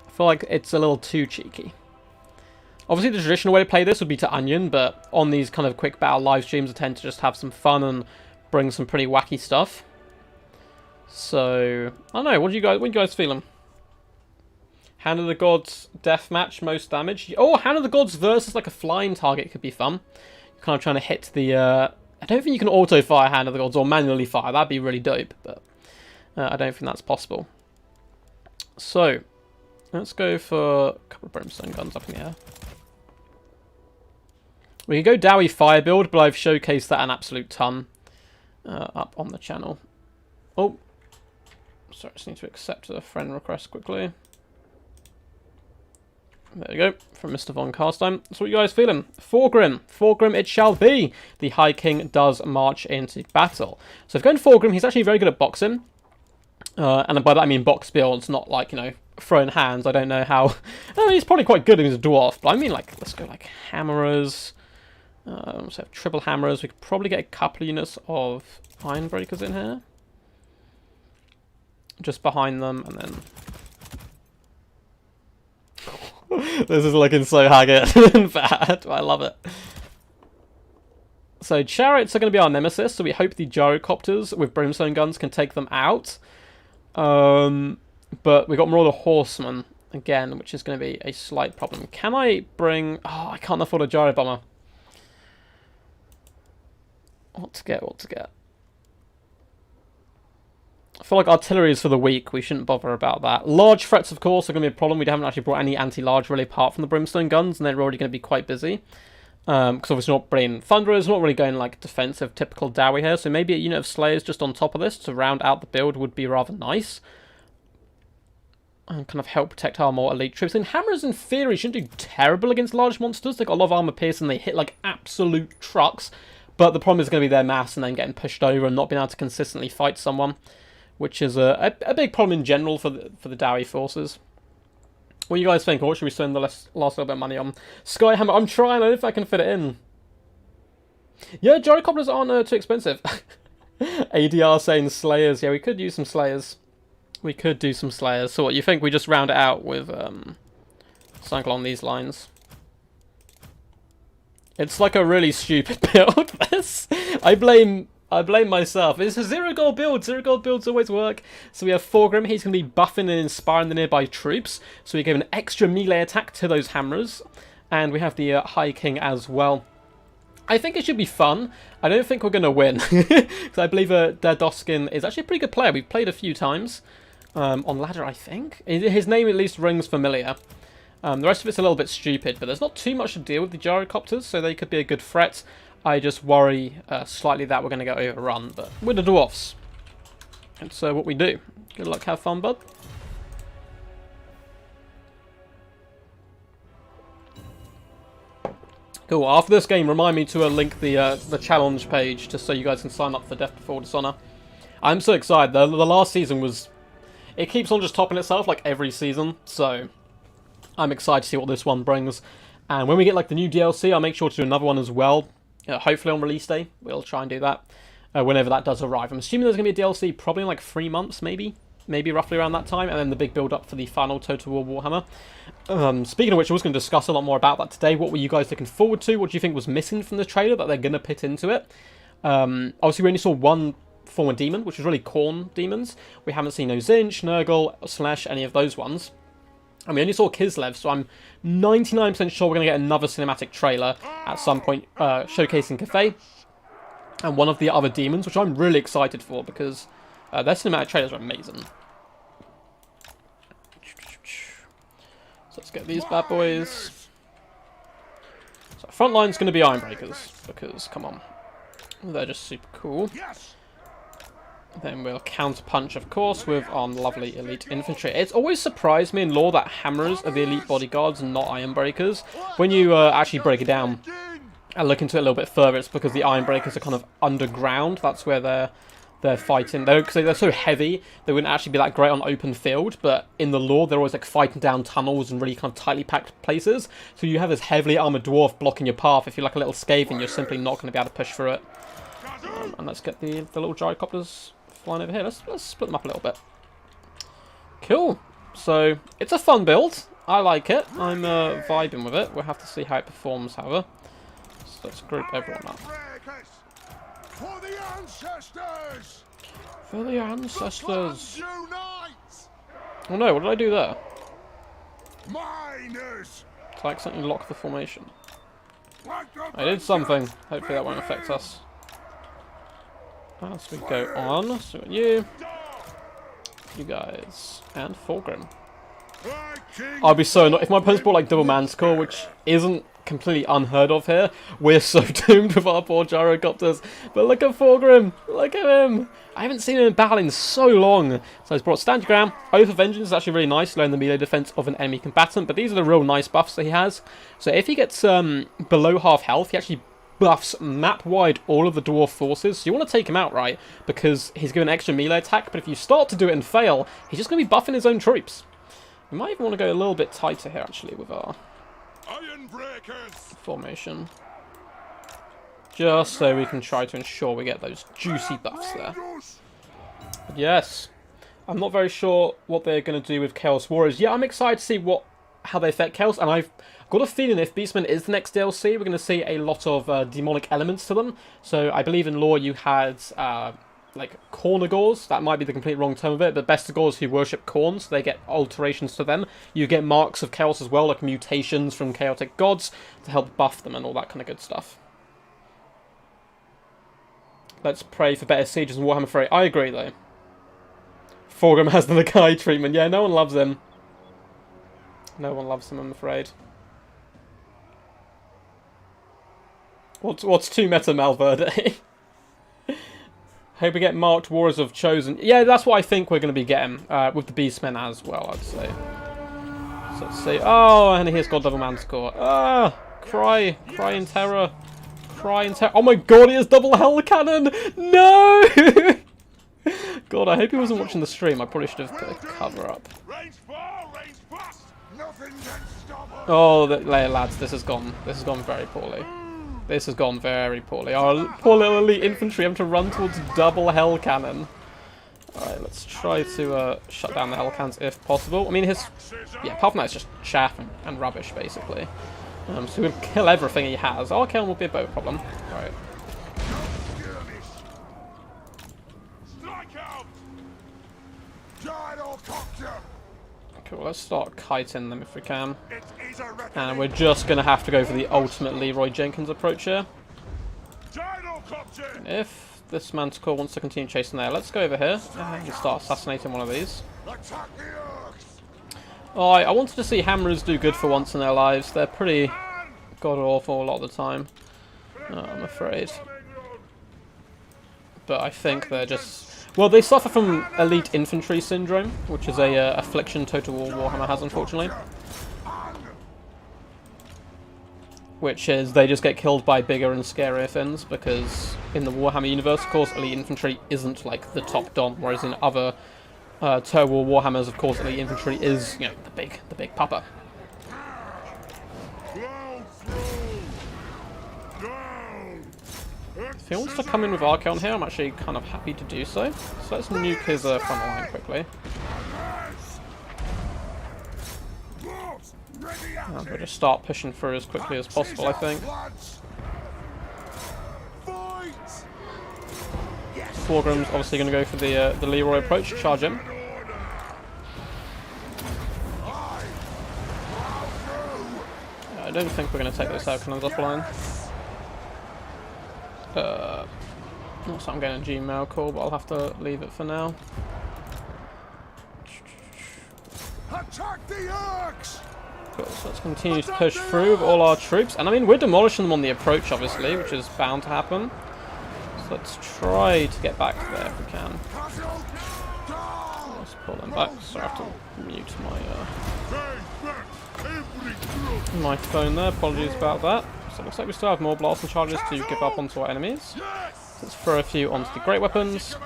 I feel like it's a little too cheeky. Obviously, the traditional way to play this would be to Onion, but on these kind of quick battle live streams, I tend to just have some fun and bring some pretty wacky stuff. So, I don't know. What are you guys feeling? Hand of the Gods deathmatch, most damage. Oh, Hand of the Gods versus like a flying target could be fun. You're kind of trying to hit the. I don't think you can auto fire Hand of the Gods or manually fire. That'd be really dope, but I don't think that's possible. So, let's go for a couple of brimstone guns up in the air. We can go Dowie fire build, but I've showcased that an absolute ton up on the channel. Oh, sorry, I just need to accept a friend request quickly. There we go, from Mr. Von Carstein. So what are you guys feeling? Thorgrim. Thorgrim it shall be. The High King does march into battle. So if going Thorgrim, he's actually very good at boxing. And by that I mean box builds, not like, you know, throwing hands. I don't know how... I mean, he's probably quite good if he's a dwarf, but I mean, like, let's go, like, hammerers. So have triple hammerers. We could probably get a couple of units of iron breakers in here. Just behind them, and then... This is looking so haggard and bad. I love it. So chariots are going to be our nemesis, so we hope the gyrocopters with brimstone guns can take them out. But we've got more of the horsemen, again, which is going to be a slight problem. Can I bring... Oh, I can't afford a gyro bomber. What to get? I feel like artillery is for the weak. We shouldn't bother about that. Large threats, of course, are going to be a problem. We haven't actually brought any anti-large really apart from the brimstone guns, and they're already going to be quite busy. Because obviously not bringing thunderers, not really going like defensive, typical Dowie here. So maybe a unit of slayers just on top of this to round out the build would be rather nice. And kind of help protect our more elite troops. And hammers, in theory, shouldn't do terrible against large monsters. They've got a lot of armor piercing. They hit like absolute trucks. But the problem is going to be their mass and then getting pushed over and not being able to consistently fight someone, which is a big problem in general for the Dowie forces. What do you guys think? Or should we spend the last little bit of money on Skyhammer? I'm trying. I don't know if I can fit it in. Yeah, gyrocopters aren't too expensive. ADR saying slayers. Yeah, we could use some slayers. We could do some slayers. So what, you think we just round it out with something along these lines? It's like a really stupid build, this. I blame myself. It's a zero gold build. Zero gold builds always work. So we have Thorgrim. He's going to be buffing and inspiring the nearby troops. So we give an extra melee attack to those hammerers. And we have the High King as well. I think it should be fun. I don't think we're going to win. Because I believe Derdoskin is actually a pretty good player. We've played a few times on ladder, I think. His name at least rings familiar. The rest of it's a little bit stupid, but there's not too much to deal with the gyrocopters, so they could be a good threat. I just worry slightly that we're going to get overrun, but we're the dwarfs. It's what we do. Good luck, have fun, bud. Cool, after this game, remind me to link the challenge page, just so you guys can sign up for Death Before Dishonor. I'm so excited. The last season was... It keeps on just topping itself, like, every season, so... I'm excited to see what this one brings. And when we get like the new DLC, I'll make sure to do another one as well. Hopefully on release day. We'll try and do that whenever that does arrive. I'm assuming there's going to be a DLC probably in like 3 months, maybe. Maybe roughly around that time. And then the big build up for the final Total War Warhammer. Speaking of which, I was going to discuss a lot more about that today. What were you guys looking forward to? What do you think was missing from the trailer that they're going to put into it? Obviously, we only saw one form of demon, which was really Khorne demons. We haven't seen no Zinch, Nurgle, Slash, any of those ones. And we only saw Kislev, so I'm 99% sure we're going to get another cinematic trailer at some point showcasing Cathay and one of the other demons, which I'm really excited for because their cinematic trailers are amazing. So let's get these bad boys. So front line's going to be Ironbreakers because, come on, they're just super cool. Then we'll counter-punch, of course, with our lovely elite infantry. It's always surprised me in lore that hammerers are the elite bodyguards and not ironbreakers. When you actually break it down, and look into it a little bit further, it's because the Ironbreakers are kind of underground. That's where they're fighting. Because they're so heavy, they wouldn't actually be that great on open field. But in the lore, they're always like fighting down tunnels and really kind of tightly packed places. So you have this heavily armored dwarf blocking your path. If you're like a little Skaven, you're simply not going to be able to push through it. And let's get the little gyrocopters flying over here. Let's split them up a little bit. Cool. So it's a fun build. I like it. I'm vibing with it. We'll have to see how it performs, however. So let's group everyone up. For the ancestors! For the ancestors! Oh no, what did I do there? Miners! Did I accidentally lock the formation? I did something. Hopefully that won't affect us. As we go on, so you guys, and Fulgrim. I'll be so annoyed if my opponent's brought like double Manticore, which isn't completely unheard of here. We're so doomed with our poor gyrocopters. But look at Fulgrim, look at him. I haven't seen him in battle in so long. So he's brought Stand Your Ground. Oath of Vengeance is actually really nice, learn the melee defense of an enemy combatant. But these are the real nice buffs that he has. So if he gets below half health, he actually buffs map-wide all of the dwarf forces. So you want to take him out, right? Because he's given extra melee attack. But if you start to do it and fail, he's just going to be buffing his own troops. We might even want to go a little bit tighter here, actually, with our formation. Just so we can try to ensure we get those juicy buffs there. But yes, I'm not very sure what they're going to do with Chaos Warriors. Yeah, I'm excited to see how they affect Chaos, and I've got a feeling if Beastmen is the next DLC, we're going to see a lot of demonic elements to them. So I believe in lore you had like Cornagors, that might be the complete wrong term of it, but Bestigors who worship corn, so they get alterations to them. You get marks of chaos as well, like mutations from chaotic gods to help buff them and all that kind of good stuff. Let's pray for better sieges in Warhammer 3. I agree though. Fulgrim has the Nakai treatment. Yeah, no one loves him. No one loves him, I'm afraid. What's 2 meta Malverde? Hope we get marked Warriors of Chosen. Yeah, that's what I think we're going to be getting with the Beastmen as well, I'd say. So let's see. Oh, and here's God Double Manticore. Ah, cry in terror. Cry in terror. Oh my god, he has double Hell Cannon! No! God, I hope he wasn't watching the stream. I probably should have put a cover up. Oh, lads, this has gone very poorly. This has gone very poorly. Our poor little elite infantry having to run towards double Hell Cannon. Alright, let's try to shut down the Hell Cannons if possible. I mean, apart from that, it's just chaff and rubbish, basically. So we'll kill everything he has. Our kiln will be a boat problem. Alright. Cool, let's start kiting them if we can. And we're just going to have to go for the ultimate Leroy Jenkins approach here. And if this Manticore wants to continue chasing there, let's go over here and start assassinating one of these. Oh, I wanted to see Hammerers do good for once in their lives. They're pretty god-awful a lot of the time, I'm afraid. But I think they're just... Well, they suffer from elite infantry syndrome, which is a affliction Total War Warhammer has, unfortunately. Which is, they just get killed by bigger and scarier things, because in the Warhammer universe, of course, elite infantry isn't like the top don, whereas in other Total War Warhammers, of course, elite infantry is, you know, the big papa. If he wants to come in with Archaon here, I'm actually kind of happy to do so. So let's nuke his front line quickly. And we'll just start pushing through as quickly as possible, I think. Fulgrim's obviously going to go for the Leroy approach, charge him. I don't think we're going to take those Archons offline. Not something I'm getting a Gmail call, but I'll have to leave it for now. Attack the Orcs! Cool, so let's continue to push through with all our troops. And I mean, we're demolishing them on the approach, obviously, which is bound to happen. So let's try to get back there if we can. Let's pull them back. So I have to mute my phone there. Apologies about that. So it looks like we still have more blasting charges to give up onto our enemies. Let's throw a few onto the great weapons.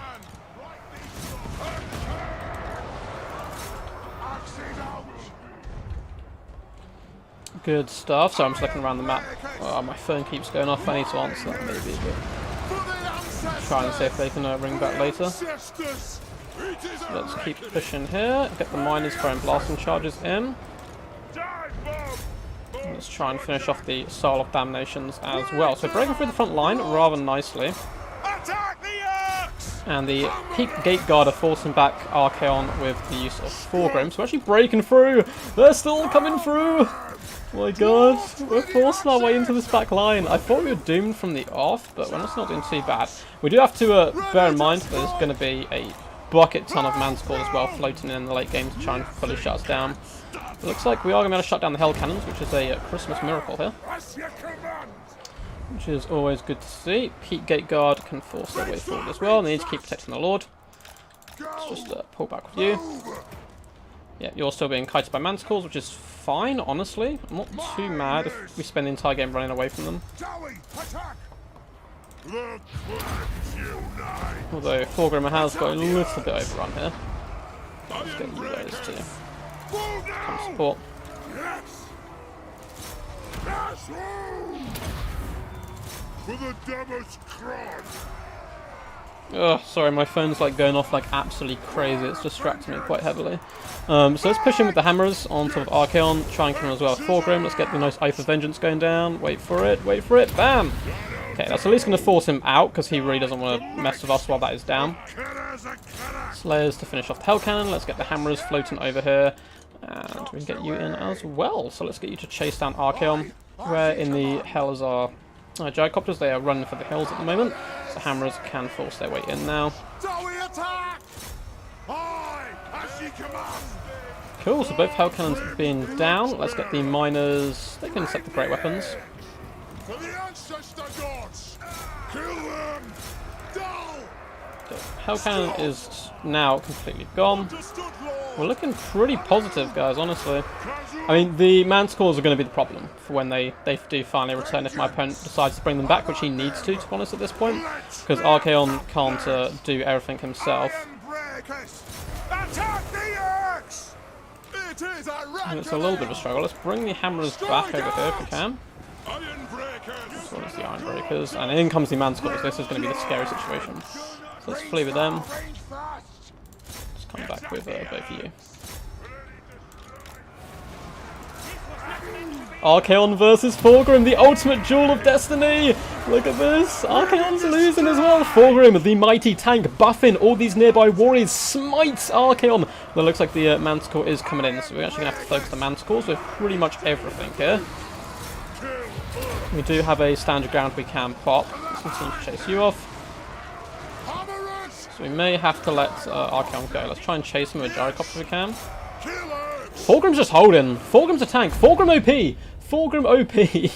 Good stuff. So I'm just looking around the map. Oh, my phone keeps going off. I need to answer that maybe, but try and see if they can ring back later. Let's keep pushing here. Get the miners throwing blasting charges in. Let's try and finish off the Soul of Damnations as well. So breaking through the front line rather nicely. And the Peak Gate Guard are forcing back Archaon with the use of Thorgrim. So we're actually breaking through. They're still coming through. Oh my god, we're forcing our way into this back line. I thought we were doomed from the off, but we're not doing too bad. We do have to bear in mind that there's going to be a bucket ton of Manticore as well floating in the late game to try and fully shut us down. It looks like we are going to be able to shut down the Hell Cannons, which is a Christmas miracle here. Which is always good to see. Peak Gate Guard can force their way forward as well. They need to keep protecting the Lord. Let's just pull back with you. Yeah, you're still being kited by Manticores, which is fine, honestly. I'm not too mad if we spend the entire game running away from them. Although Thorgrim has got a little bit overrun here. Let's get you guys to come support. Oh, sorry, my phone's like going off like absolutely crazy. It's distracting me quite heavily. So let's push in with the hammers on top of Archaon. Try and kill him as well with Thorgrim. Let's get the nice Oath of Vengeance going down. Wait for it, wait for it. Bam! Okay, that's at least going to force him out because he really doesn't want to mess with us while that is down. Slayers to finish off the Hell Cannon. Let's get the hammers floating over here. And we can get you in as well. So let's get you to chase down Archaon. Where in the hell is our gyrocopters? They are running for the hills at the moment. So hammers can force their way in now. Cool, so both Hell Cannons have been down. Let's get the miners. They can set the great weapons. The Hell Cannon is now completely gone. We're looking pretty positive, guys, honestly. I mean, the Manticores are going to be the problem for when they do finally return if my opponent decides to bring them back, which he needs to be honest, at this point. Because Archaon can't do everything himself. And it's a little bit of a struggle. Let's bring the hammers back over here if we can. As well as the Iron Breakers. And in comes the Manticores. This is going to be the scary situation. So let's flee with them. Let's come back with both of you. Archaon versus Thorgrim, the ultimate duel of destiny! Look at this! Archaon's losing as well! Thorgrim, the mighty tank, buffing all these nearby warriors, smites Archaon! Well, it looks like the Manticore is coming in, so we're actually going to have to focus the Manticores with pretty much everything here. We do have a stand your ground we can pop. Let's continue to chase you off. So we may have to let Archaon go. Let's try and chase him with a gyrocopter if we can. Thorgrim's just holding. Thorgrim's a tank. Thorgrim OP! Thorgrim OP!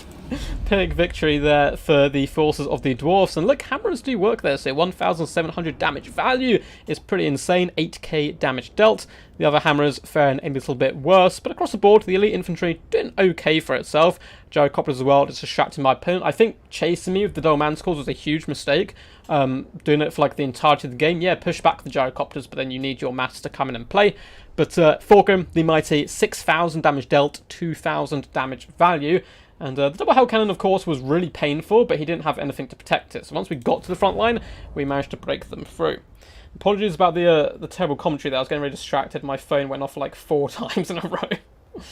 Big victory there for the forces of the dwarfs. And look, hammers do work there. So 1,700 damage value is pretty insane. 8k damage dealt. The other hammers faring a little bit worse. But across the board, the elite infantry doing okay for itself. Gyrocopters as well, just distracting my opponent. I think chasing me with the double manticores was a huge mistake. Doing it for like the entirety of the game. Yeah, push back the gyrocopters, but then you need your mass to come in and play. But Thorgrim, the mighty, 6,000 damage dealt, 2,000 damage value. And the double Hell Cannon, of course, was really painful, but he didn't have anything to protect it. So once we got to the front line, we managed to break them through. Apologies about the terrible commentary there. I was getting really distracted. My phone went off like 4 times in a row.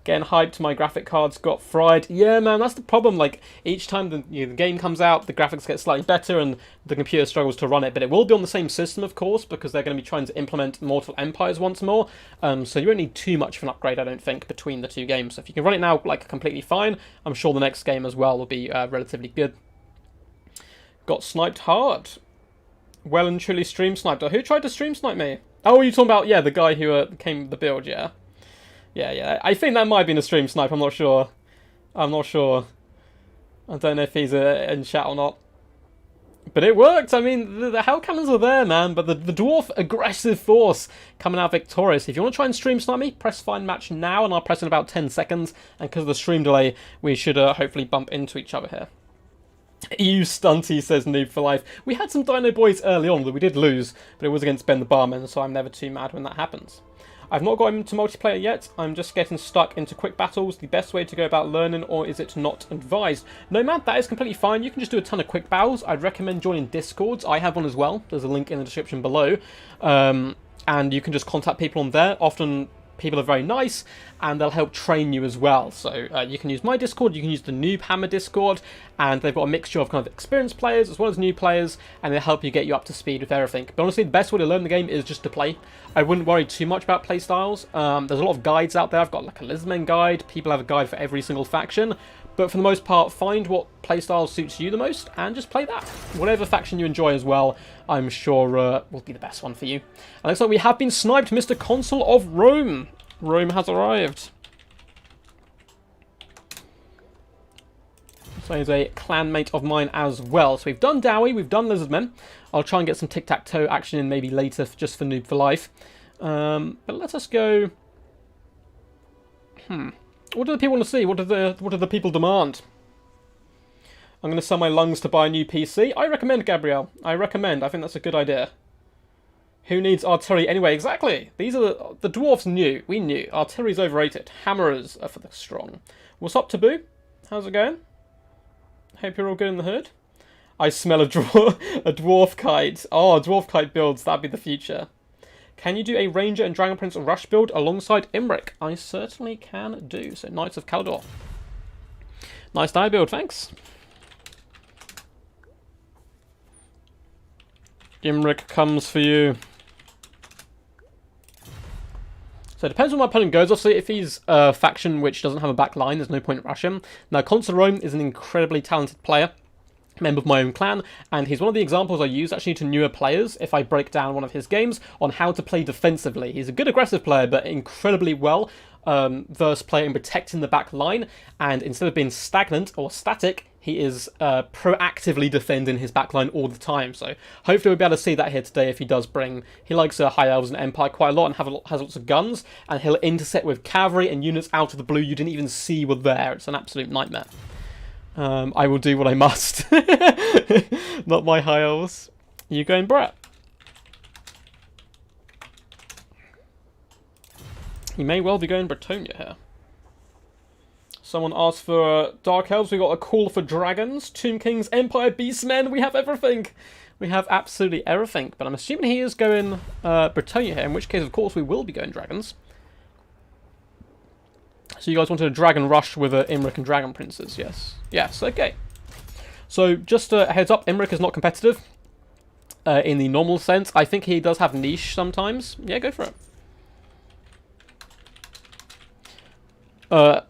Getting hyped, my graphic cards got fried. Yeah, man, that's the problem. Like, each time the game comes out, the graphics get slightly better and the computer struggles to run it. But it will be on the same system, of course, because they're going to be trying to implement Mortal Empires once more. So you won't need too much of an upgrade, I don't think, between the two games. So if you can run it now, like, completely fine, I'm sure the next game as well will be relatively good. Got sniped hard. Well and truly stream sniped. Who tried to stream snipe me? Oh, you're talking about, yeah, the guy who came with the build, yeah. Yeah, I think that might have been a stream snipe, I'm not sure. I don't know if he's in chat or not. But it worked. I mean, the hell cannons are there, man. But the dwarf aggressive force coming out victorious. If you want to try and stream snipe me, press find match now, and I'll press in about 10 seconds. And because of the stream delay, we should hopefully bump into each other here. You stunty, says Noob for Life. We had some Dino Boys early on that we did lose, but it was against Ben the Barman, so I'm never too mad when that happens. I've not got into multiplayer yet. I'm just getting stuck into quick battles. The best way to go about learning, or is it not advised? No, man, that is completely fine. You can just do a ton of quick battles. I'd recommend joining Discords. I have one as well. There's a link in the description below. And you can just contact people on there. Often people are very nice, and they'll help train you as well. So you can use my Discord, you can use the Noob Hammer Discord, and they've got a mixture of kind of experienced players as well as new players, and they'll help you get you up to speed with everything. But honestly, the best way to learn the game is just to play. I wouldn't worry too much about play styles. There's a lot of guides out there. I've got like a Lizardmen guide. People have a guide for every single faction. But for the most part, find what playstyle suits you the most and just play that. Whatever faction you enjoy as well, I'm sure will be the best one for you. And looks like we have been sniped, Mr. Consul of Rome. Rome has arrived. So he's a clanmate of mine as well. So we've done Dowie, we've done Lizardmen. I'll try and get some tic-tac-toe action in maybe later just for Noob for Life. But let us go... What do the people want to see? What do the people demand? I'm going to sell my lungs to buy a new PC. I recommend, Gabrielle. I recommend. I think that's a good idea. Who needs artillery anyway? Exactly. These are the dwarves knew. We knew. Artillery's overrated. Hammers are for the strong. What's up, Taboo? How's it going? Hope you're all good in the hood. I smell a dwarf kite. Oh, dwarf kite builds. That'd be the future. Can you do a Ranger and Dragon Prince rush build alongside Imric? I certainly can do. So, Knights of Caledor. Nice die build, thanks. Imric comes for you. So it depends on my opponent goes. Obviously, if he's a faction which doesn't have a back line, there's no point in rushing him. Now, Consul Rome is an incredibly talented player. Member of my own clan, and he's one of the examples I use actually to newer players if I break down one of his games on how to play defensively. He's a good aggressive player, but incredibly well versed player in protecting the back line, and instead of being stagnant or static, he is proactively defending his back line all the time. So hopefully we'll be able to see that here today if he does bring... He likes High Elves and Empire quite a lot and has lots of guns, and he'll intercept with cavalry and units out of the blue you didn't even see were there. It's an absolute nightmare. I will do what I must. Not my High Elves. You going, Brett? He may well be going Bretonia here. Someone asked for Dark Elves. We got a call for Dragons, Tomb Kings, Empire, Beastmen. We have everything. We have absolutely everything. But I'm assuming he is going Bretonia here, in which case, of course, we will be going Dragons. So you guys wanted a Dragon Rush with Imric and Dragon Princes, yes. Yes, okay. So just a heads up, Imric is not competitive in the normal sense. I think he does have niche sometimes. Yeah, go for it.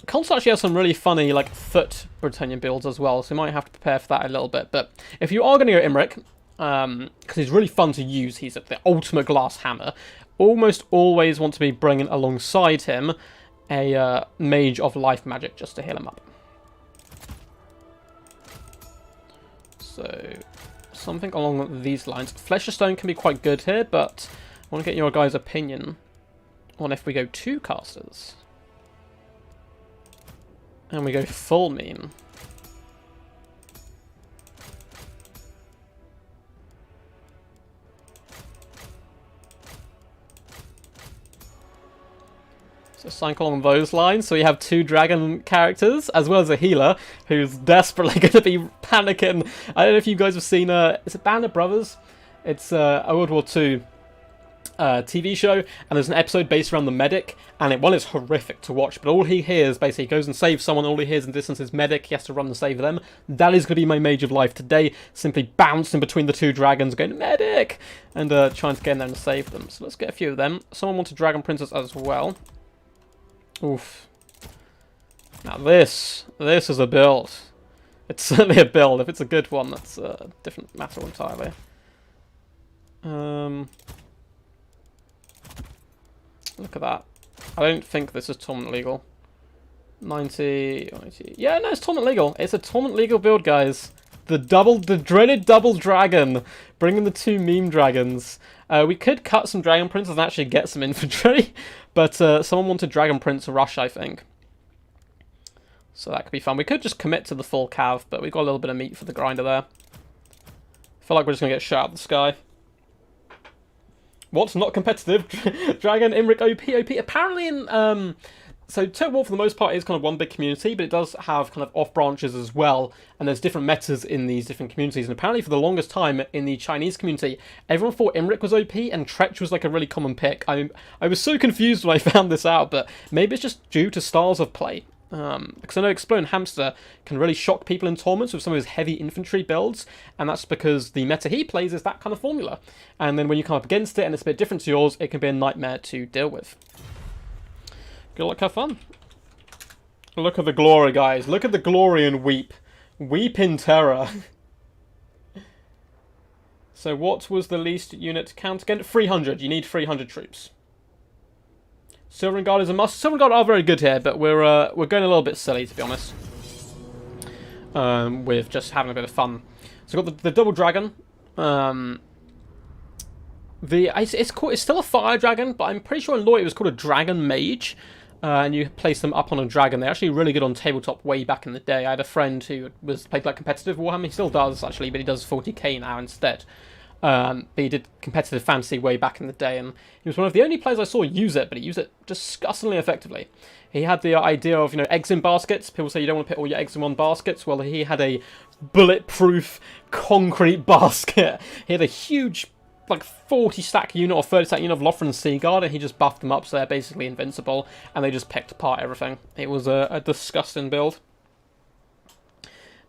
Consul actually has some really funny, like, foot Britannian builds as well, so you might have to prepare for that a little bit. But if you are going to go Imric, because he's really fun to use, he's the ultimate glass hammer, almost always want to be bringing alongside him a Mage of Life Magic just to heal him up. So, something along these lines. Flesh of Stone can be quite good here, but I want to get your guys' opinion on if we go 2 casters. And we go full meme. So something along those lines. So we have 2 dragon characters, as well as a healer, who's desperately going to be panicking. I don't know if you guys have seen, is it Band of Brothers? It's a World War II TV show, and there's an episode based around the medic, and one is horrific to watch, but all he hears, basically, he goes and saves someone, all he hears in the distance is medic, he has to run and save them. That is going to be my Mage of Life today, simply bouncing between the 2 dragons, going, medic! And trying to get in there and save them. So let's get a few of them. Someone wants a Dragon Princess as well. Oof. Now this is a build. It's certainly a build. If it's a good one, that's a different matter entirely. Look at that. I don't think this is tournament legal. 90... Yeah, no, it's tournament legal. It's a tournament legal build, guys. The dreaded double dragon. Bringing the 2 meme dragons. We could cut some dragon princes and actually get some infantry. But someone wanted dragon prince rush, I think. So that could be fun. We could just commit to the full cav, but we've got a little bit of meat for the grinder there. I feel like we're just going to get shot out of the sky. What's not competitive? Dragon, Imric, OP. Apparently in... So Total War for the most part is kind of one big community, but it does have kind of off branches as well, and there's different metas in these different communities. And apparently for the longest time in the Chinese community, everyone thought Imric was OP and Tretch was like a really common pick. I was so confused when I found this out, but maybe it's just due to styles of play. Because I know Exploding Hamster can really shock people in tournaments with some of his heavy infantry builds, and that's because the meta he plays is that kind of formula. And then when you come up against it and it's a bit different to yours, it can be a nightmare to deal with. Good luck, have fun. Look at the glory, guys. Look at the glory and weep. Weep in terror. So what was the least unit count again? 300. You need 300 troops. Silver and Guard is a must. Silver and Guard are very good here, but we're going a little bit silly, to be honest. With just having a bit of fun. So we've got the double dragon. It's still a fire dragon, but I'm pretty sure in lore it was called a dragon mage. And you place them up on a dragon. They're actually really good on tabletop way back in the day. I had a friend who played like competitive Warhammer. He still does, actually, but he does 40k now instead. But he did competitive fantasy way back in the day, and he was one of the only players I saw use it, but he used it disgustingly effectively. He had the idea of, eggs in baskets. People say you don't want to put all your eggs in one basket. Well, he had a bulletproof concrete basket. He had a huge, like 40 stack unit or 30 stack unit of Lothran Sea Guard, and he just buffed them up so they're basically invincible, and they just picked apart everything. It was a disgusting build.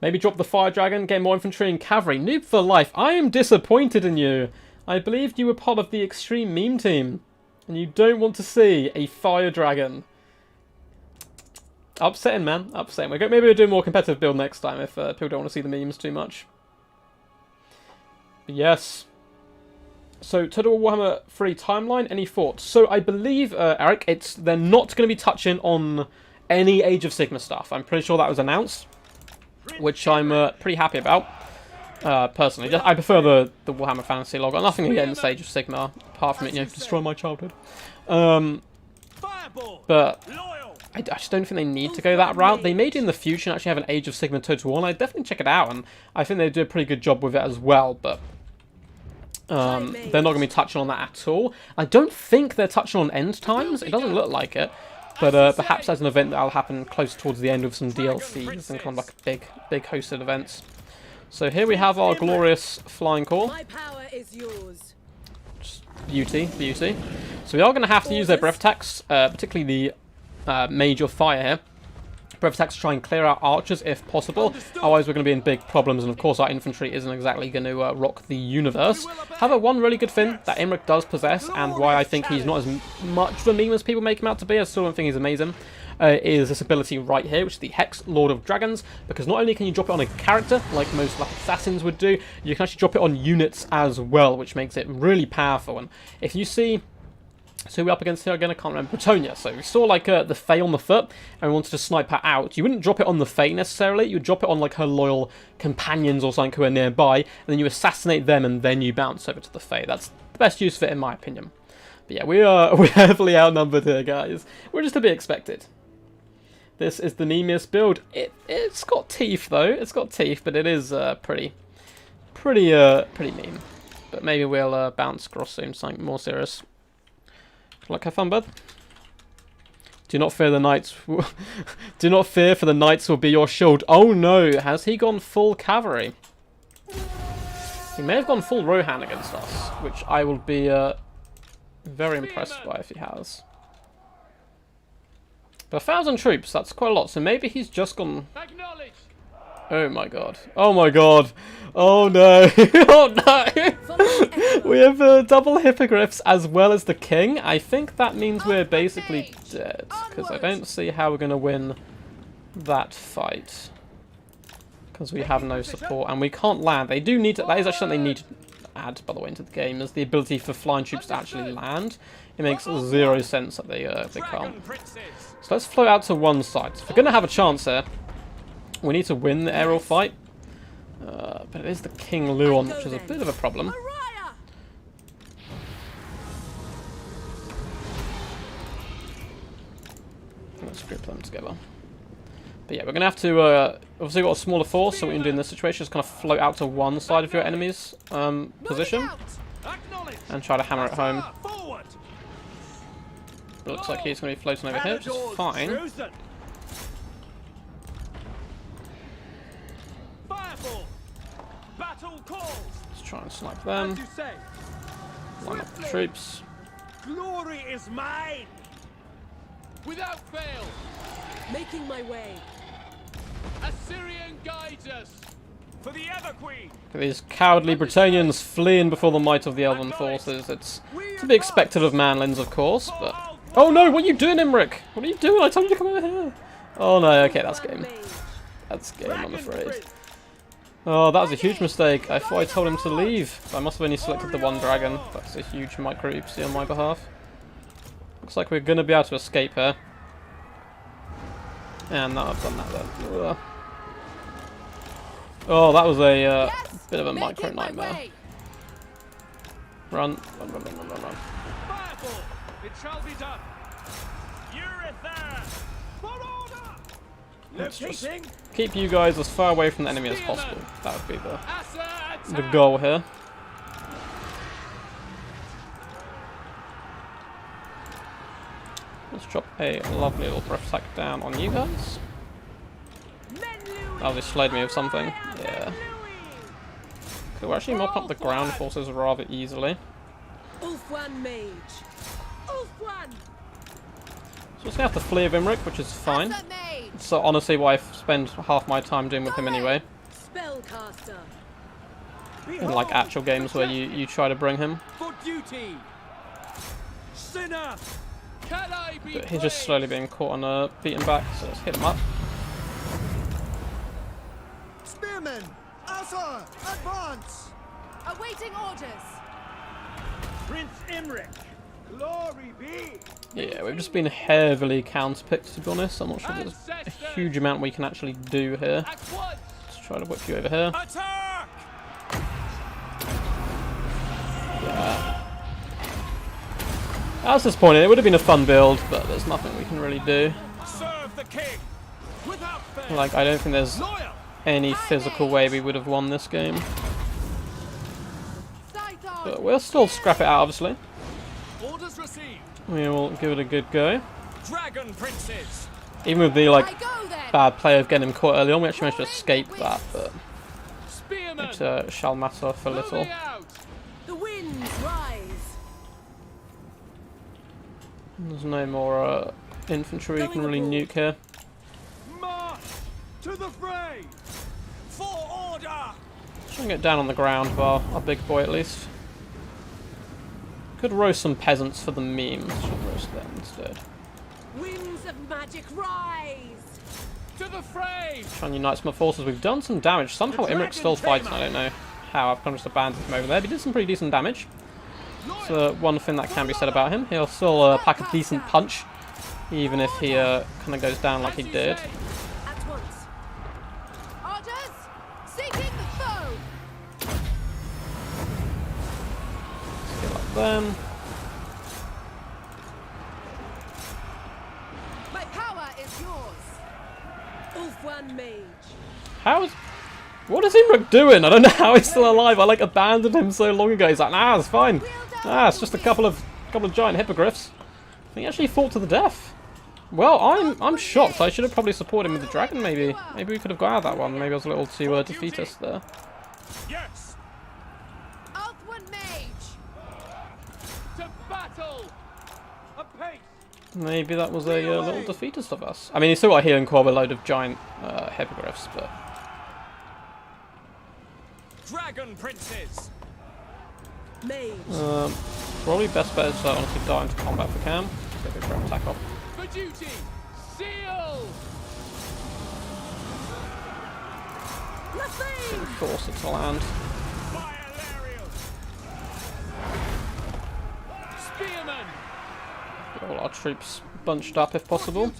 Maybe drop the Fire Dragon, get more infantry and cavalry. Noob for life. I am disappointed in you. I believed you were part of the Extreme meme team, and you don't want to see a Fire Dragon. Upsetting, man. Upsetting. Maybe we'll do a more competitive build next time if people don't want to see the memes too much. But yes. So, Total War Warhammer 3 timeline, any thoughts? So, I believe, Eric, they're not going to be touching on any Age of Sigmar stuff. I'm pretty sure that was announced, which I'm pretty happy about, personally. I prefer the Warhammer Fantasy log. Got nothing against Age of Sigmar, apart from it, destroy my childhood. But I just don't think they need to go that route. They may do in the future and actually have an Age of Sigmar Total War, and I'd definitely check it out, and I think they do a pretty good job with it as well, but they're not going to be touching on that at all. I don't think they're touching on end times. It doesn't look like it. But perhaps as an event that'll happen close towards the end with some DLCs and kind of like big hosted events. So here we have our glorious flying corps. Just beauty. So we are going to have to use their breath attacks, particularly the mage of fire here. Breath attacks to try and clear out archers if possible. Otherwise we're going to be in big problems, and of course our infantry isn't exactly going to rock the universe. However, one really good thing that Imric does possess, and why I think he's not as much of a meme as people make him out to be, I still don't think he's amazing, is this ability right here, which is the Hex Lord of Dragons, because not only can you drop it on a character, like most like assassins would do, you can actually drop it on units as well, which makes it really powerful. And if you see... So we're up against here again, I can't remember, Bretonia. So we saw like the Fae on the foot, and we wanted to snipe her out. You wouldn't drop it on the Fae necessarily, you would drop it on like her loyal companions or something who are nearby, and then you assassinate them, and then you bounce over to the Fae. That's the best use of it in my opinion. But yeah, we're heavily outnumbered here, guys. We're just to be expected. This is the memeiest build. It's got teeth though, it's got teeth, but it is pretty meme. But maybe we'll bounce across soon, something more serious. Like, have fun, bud. Do not fear the knights. Do not fear, for the knights will be your shield. Oh no, has he gone full cavalry? He may have gone full Rohan against us, which I will be very impressed by if he has. But 1,000 troops, that's quite a lot. So maybe he's just gone. Oh my god. Oh my god. Oh no. Oh no. We have double hippogriffs as well as the king. I think that means we're basically dead, because I don't see how we're going to win that fight. Because we have no support and we can't land. They do need to, that is actually something they need to add, by the way, into the game, is the ability for flying troops to actually land. It makes zero sense that they can't. So let's float out to one side. So if we're going to have a chance here, we need to win the aerial fight. But it is the King Luon, which is a bit of a problem. Let's group them together. But yeah, we're going to have to, obviously got a smaller force, so what you can do in this situation is kind of float out to one side of your enemy's position and try to hammer it home. It looks like he's going to be floating over here, which is fine. Let's try and snipe them. Line up the troops. Glory is mine! Without fail! Making my way. Assyrian guides us! For the Ever Queen! These cowardly Britannians fleeing before the might of the Elven forces. It's to be expected of manlins, of course, but... Oh no, what are you doing, Imric? What are you doing? I told you to come over here. Oh no, okay, that's game. That's game, I'm afraid. Oh, that was a huge mistake. I thought I told him to leave. I must have only selected the one dragon. That's a huge micro oopsie on my behalf. Looks like we're going to be able to escape here. And no, I've done that then. Ugh. Oh, that was a bit of a micro nightmare. Run. Run, run, run, run, run, run. Firefall! It shall be done! Uritha! For order! Let's just keep you guys as far away from the enemy as possible. That would be the goal here. Let's drop a lovely little breath attack down on you guys. Oh, they slayed me with something. Yeah. Could we actually mop up the ground forces rather easily? Ulfwan mage. Ulfwan. So just gonna have to flee of Imric, which is fine. So honestly, why I spend half my time doing with him anyway. Spellcaster. In like actual games where you try to bring him. For duty! Sinner! But he's just slowly being caught on a beaten back, so let's hit him up. Spearmen! Asa! Advance! Awaiting orders. Prince Imric! Glory be! Yeah, we've just been heavily counterpicked, to be honest. I'm not sure there's a huge amount we can actually do here. Let's try to whip you over here. Attack! Yeah. That's disappointing. It would have been a fun build, but there's nothing we can really do. Serve the king! Without fail! Like, I don't think there's Loyal! any physical way we would have won this game. But we'll still scrap it out, obviously. Orders received! We will give it a good go. Dragon princes! Even with the, like, bad play of getting him caught early on, we actually managed to escape that, but it shall matter for little. The winds rise. There's no more infantry you can really nuke here. March! To the fray! For order! Try and get down on the ground, well, our big boy at least. Could roast some peasants for the memes. Should roast them instead. Winds of magic rise. To the fray! Try and unite some forces. We've done some damage. Somehow Imric's still fighting. I don't know how. I've kind of just abandoned him over there. But he did some pretty decent damage. So one thing that can be said about him. He'll still pack a decent punch, even if he kind of goes down like he did. At once. Orders. Seeking the foe. Get up them. My power is yours. Ulfwan mage. How is... What is Imric doing? I don't know how he's still alive. I like abandoned him so long ago. He's like, nah, it's fine. Ah, it's just a couple of giant hippogriffs. I think he actually fought to the death. Well, I'm shocked. I should have probably supported him with the dragon, maybe. Maybe we could have got out of that one. Maybe I was a little too defeatist there. Yes! Ulfwan mage. To battle! Apace! Maybe that was a little defeatist of us. I mean, he's still got a healing core with a load of giant hippogriffs, but... Dragon princes! Mage. Probably best bet is honestly die into combat if we can. Take a grab attack off. For duty! Seal! Nothing. Force it to land. Fire Larios! Spearman! Get all our troops bunched up if possible.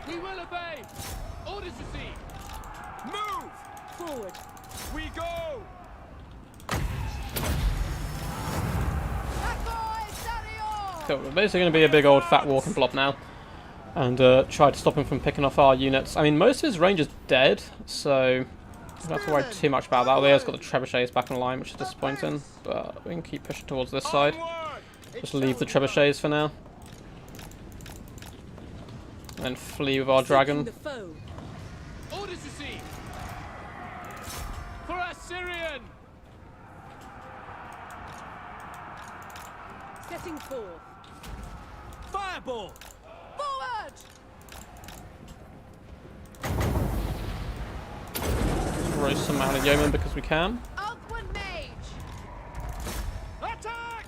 We will obey! Orders received! Move! Forward. We go! Cool. We're basically going to be a big old fat walking blob now. And try to stop him from picking off our units. I mean, most of his range is dead, so we don't have to worry too much about that. Although he has got the trebuchets back in line, which is disappointing. But we can keep pushing towards this side. Just leave the trebuchets for now. And then flee with our dragon. The foe. Orders received. For Assyrian. Setting forth. Fireball! Forward! Roast some mounted yeomen because we can. Outward mage! Attack!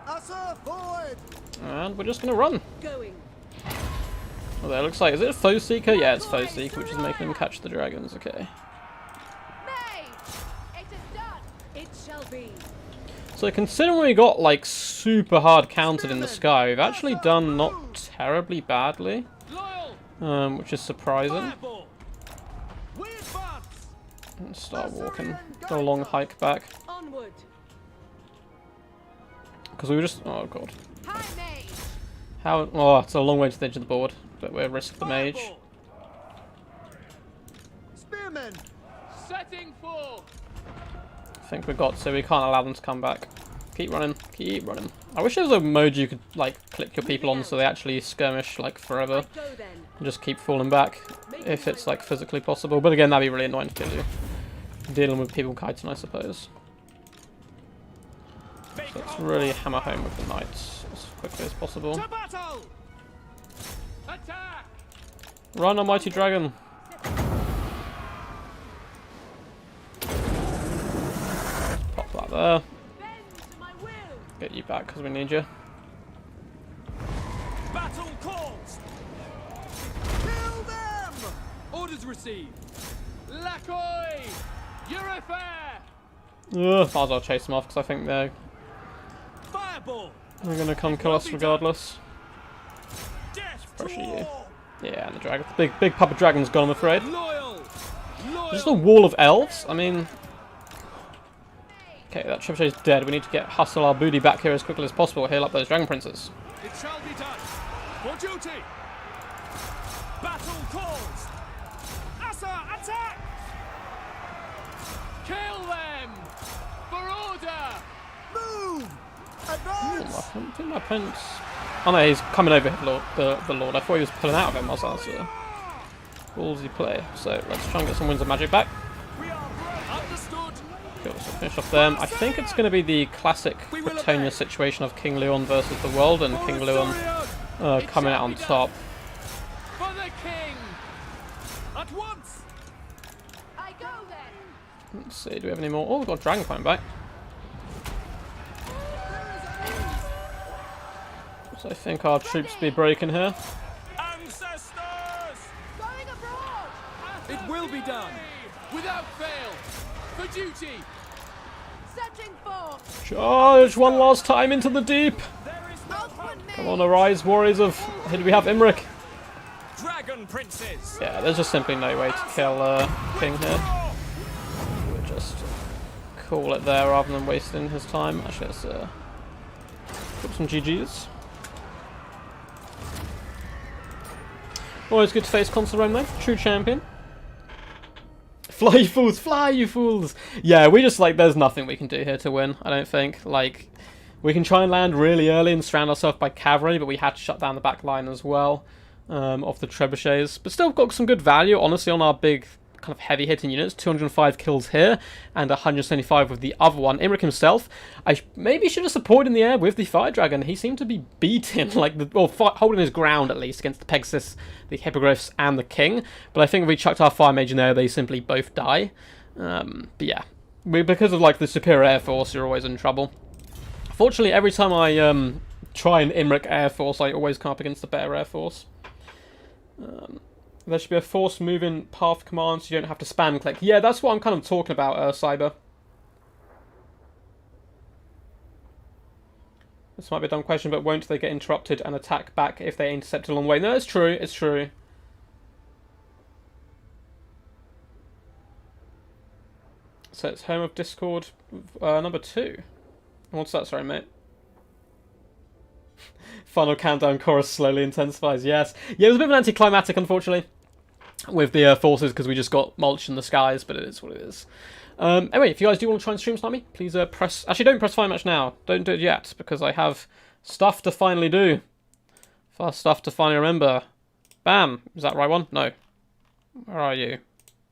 Asa, forward! And we're just going to run. Going. Well, there looks like, is it a foe seeker? Yeah, it's foe seeker, which is making him catch the dragons. Okay. Mage! It is done! It shall be. So considering we got like super hard countered in the sky, we've actually done not terribly badly, Loyal. which is surprising. Fireball! We advance! And start walking a long hike back Onward. because we were just, oh god, High mage! how? Oh, it's a long way to the edge of the board, but we're risk the mage. Fireball! Spearmen! Setting forth. I think we got, so we can't allow them to come back. Keep running, keep running. I wish there was a mode you could like click your people on so they actually skirmish like forever Go then. and just keep falling back if it's like physically possible. But again, that'd be really annoying to kill you. Dealing with people kiting, I suppose. So let's really hammer home with the knights as quickly as possible. To battle! Attack. Run, almighty dragon! Pop that there. Bend to my will! Get you back because we need you. Battle calls! Kill them! Orders received. Lakoi. Eurofair. Ugh, might as well chase them off because I think they're Fireball! going to come kill us regardless. Death Pressure to you. all! Yeah, and the dragon, the big puppet dragon's gone, I'm afraid. Loyal. Loyal. Just a wall of elves? I mean... Okay, that trebuchet's dead. We need to hustle our booty back here as quickly as possible. Heal up those dragon princes. It shall be done! For duty! Battle calls! Asa, attack! Kill them. For order. Move! I Advance! don't think my prince... Oh no, he's coming over here, the Lord. I thought he was pulling out of him. I was like, that's a ballsy play. So let's try and get some winds of magic back. We are understood! Cool, so finish off them. I think it's going to be the classic Britannia situation of King Leon versus the world, and King Leon coming out on top. For the king. At once! I go then! Let's see, do we have any more? Oh, we've got Dragon coming back. So I think our troops be breaking here. Ancestors! Going abroad! It will be done! Without fail. For duty. Setting forth! Charge one last time into the deep. There is no Outward mage! Come on, arise, warriors of... Who do we have? Imric. Dragon princes! Yeah, there's just simply no way to kill King here. We'll just call it there rather than wasting his time. Actually, let's put some GGs. Always good to face Consul Rome though. True champion. Fly, you fools! Fly, you fools! Yeah, we just, like, there's nothing we can do here to win, I don't think. Like, we can try and land really early and surround ourselves by cavalry, but we had to shut down the back line as well of the trebuchets. But still got some good value, honestly, on our big kind of heavy hitting units. 205 kills here and 175 with the other one. Imric himself, I maybe should have supported in the air with the Fire Dragon. He seemed to be beaten, like, holding his ground at least against the Pegasus, the Hippogriffs, and the King. But I think if we chucked our Fire Mage in there, they simply both die. But yeah, because of like the superior air force, you're always in trouble. Fortunately, every time I try an Imric air force, I always come up against the better air force. There should be a force moving path command so you don't have to spam click. Yeah, that's what I'm kind of talking about, Cyber. This might be a dumb question, but won't they get interrupted and attack back if they intercept a long way? No, it's true, it's true. So it's home of Discord number 2. What's that, sorry, mate? Final countdown chorus slowly intensifies, yes. Yeah, it was a bit of an anticlimactic, unfortunately, with the forces, because we just got mulch in the skies, but it is what it is. Anyway, if you guys do want to try and stream snipe me, please press... Actually, don't press fine match now. Don't do it yet, because I have stuff to finally do. Fast stuff to finally remember. Bam! Is that the right one? No. Where are you?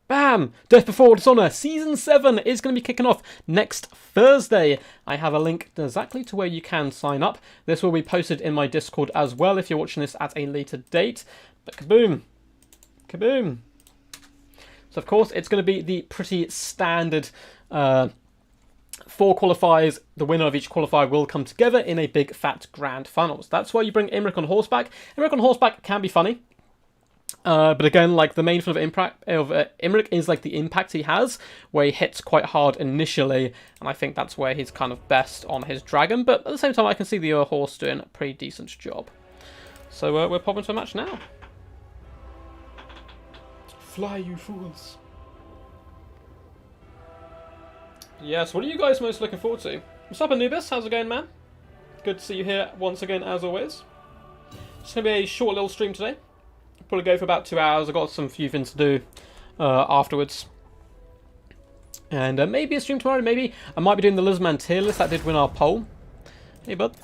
Bam! Death Before Dishonor Season 7 is going to be kicking off next Thursday. I have a link exactly to where you can sign up. This will be posted in my Discord as well if you're watching this at a later date. But kaboom! Kaboom! So, of course, it's going to be the pretty standard 4 qualifiers. The winner of each qualifier will come together in a big, fat, grand finals. That's why you bring Imric on horseback. Imric on horseback can be funny. But again, like, the main fun of Imric is, like, the impact he has, where he hits quite hard initially, and I think that's where he's kind of best on his dragon. But at the same time, I can see the horse doing a pretty decent job. So we're popping to a match now. Fly, you fools. Yes, what are you guys most looking forward to? What's up, Anubis? How's it going, man? Good to see you here once again, as always. It's going to be a short little stream today. Probably go for about 2 hours. I've got some few things to do afterwards. And maybe a stream tomorrow, maybe. I might be doing the Lizman tier list. That did win our poll. Hey, bud.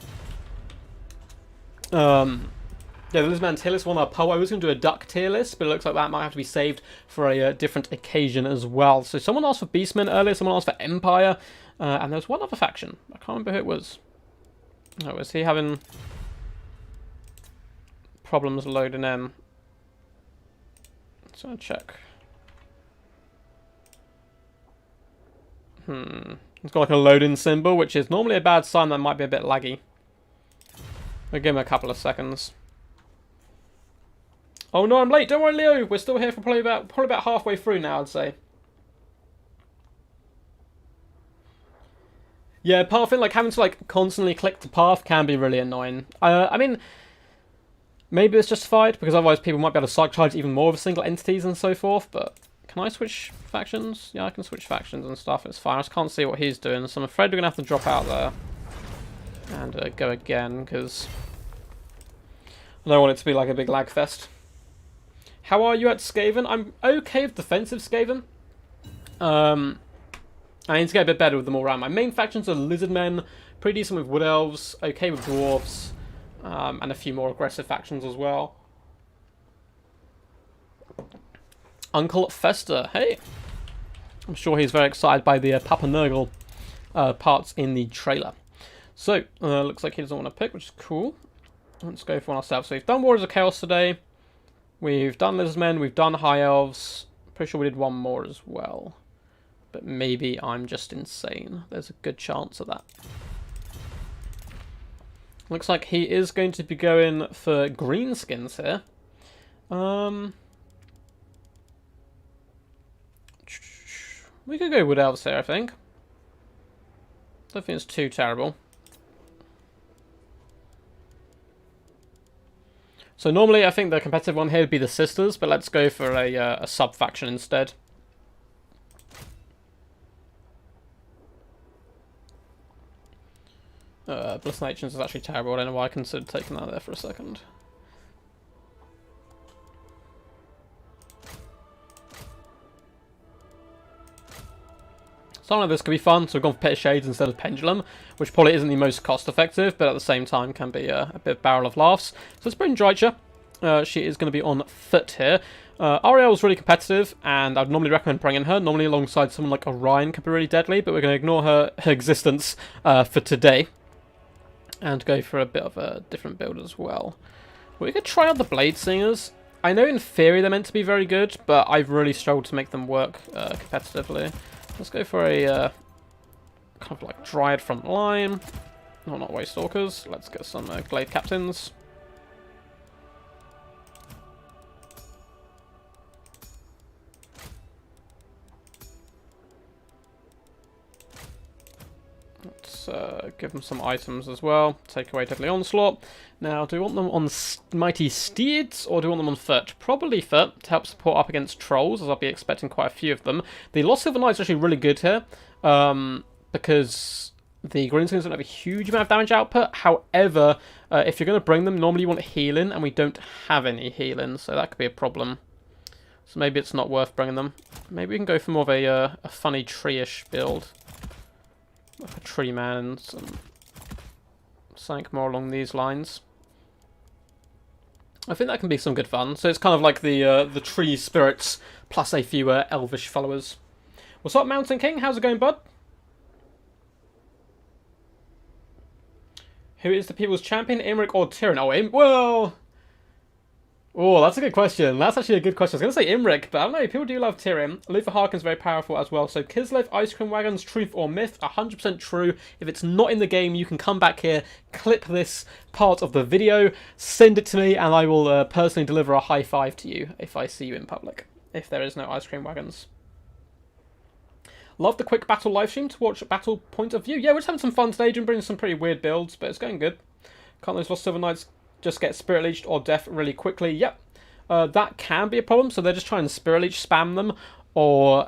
Yeah, the Lizman tier list won our poll. I was going to do a duck tier list, but it looks like that might have to be saved for a different occasion as well. So someone asked for Beastmen earlier, someone asked for Empire, and there was one other faction. I can't remember who it was. Oh, was he having problems loading in? So I'll check. It's got like a loading symbol, which is normally a bad sign. That might be a bit laggy. I'll give him a couple of seconds. Oh no, I'm late. Don't worry, Leo. We're still here for probably about halfway through now, I'd say. Yeah, pathing, like having to like constantly click the path can be really annoying. I mean, maybe it's justified because otherwise people might be able to psych charge even more of single entities and so forth. But can I switch factions? Yeah, I can switch factions and stuff. It's fine. I just can't see what he's doing, so I'm afraid we're gonna have to drop out there and go again because I don't want it to be like a big lag fest. How are you at Skaven? I'm okay with defensive Skaven. I need to get a bit better with them all around. My main factions are Lizardmen, pretty decent with Wood Elves, okay with Dwarves, and a few more aggressive factions as well. Uncle Fester, hey! I'm sure he's very excited by the Papa Nurgle parts in the trailer. So, looks like he doesn't want to pick, which is cool. Let's go for one ourselves. So we've done Warriors of Chaos today. We've done Lizardmen, we've done High Elves. Pretty sure we did one more as well. But maybe I'm just insane. There's a good chance of that. Looks like he is going to be going for greenskins here. We could go Wood Elves here, I think. Don't think it's too terrible. So normally I think the competitive one here would be the Sisters, but let's go for a sub-faction instead. Bliss Nations is actually terrible. I don't know why I considered taking that there for a second. Something like this could be fun, so we've gone for Pit of Shades instead of Pendulum, which probably isn't the most cost-effective, but at the same time can be a bit of barrel of laughs. So let's bring Dreicher. She is going to be on foot here. Ariel is really competitive, and I'd normally recommend bringing her. Normally alongside someone like Orion could be really deadly, but we're going to ignore her existence for today. And go for a bit of a different build as well. We could try out the Blade Singers. I know in theory they're meant to be very good, but I've really struggled to make them work competitively. Let's go for a kind of like Dryad front line. No, not Waste Stalkers. Let's get some Glade Captains. Let's Let's give them some items as well. Take away Deadly Onslaught. Now, do we want them on Mighty Steeds, or do we want them on Foot? Probably Foot, to help support up against Trolls, as I'll be expecting quite a few of them. The Lost Silver Knights are actually really good here, because the Greenskins don't have a huge amount of damage output. However, if you're going to bring them, normally you want healing, and we don't have any healing, so that could be a problem. So maybe it's not worth bringing them. Maybe we can go for more of a funny tree-ish build. Like a tree man and something more along these lines. I think that can be some good fun. So it's kind of like the tree spirits plus a few elvish followers. What's up, Mountain King? How's it going, bud? Who is the people's champion, Imric or Tyrion? Oh, well... Oh, that's a good question. That's actually a good question. I was going to say Imric, but I don't know. People do love Tyrion. Luther Harkin's very powerful as well. So Kislev, Ice Cream Wagons, truth or myth? 100% true. If it's not in the game, you can come back here, clip this part of the video, send it to me, and I will personally deliver a high five to you if I see you in public. If there is no Ice Cream Wagons. Love the quick battle livestream to watch battle point of view. Yeah, we're just having some fun today, bringing some pretty weird builds, but it's going good. Can't those Lost Silver Knights just get Spirit Leeched or Death really quickly? Yep. That can be a problem, so they're just trying to Spirit Leech spam them, or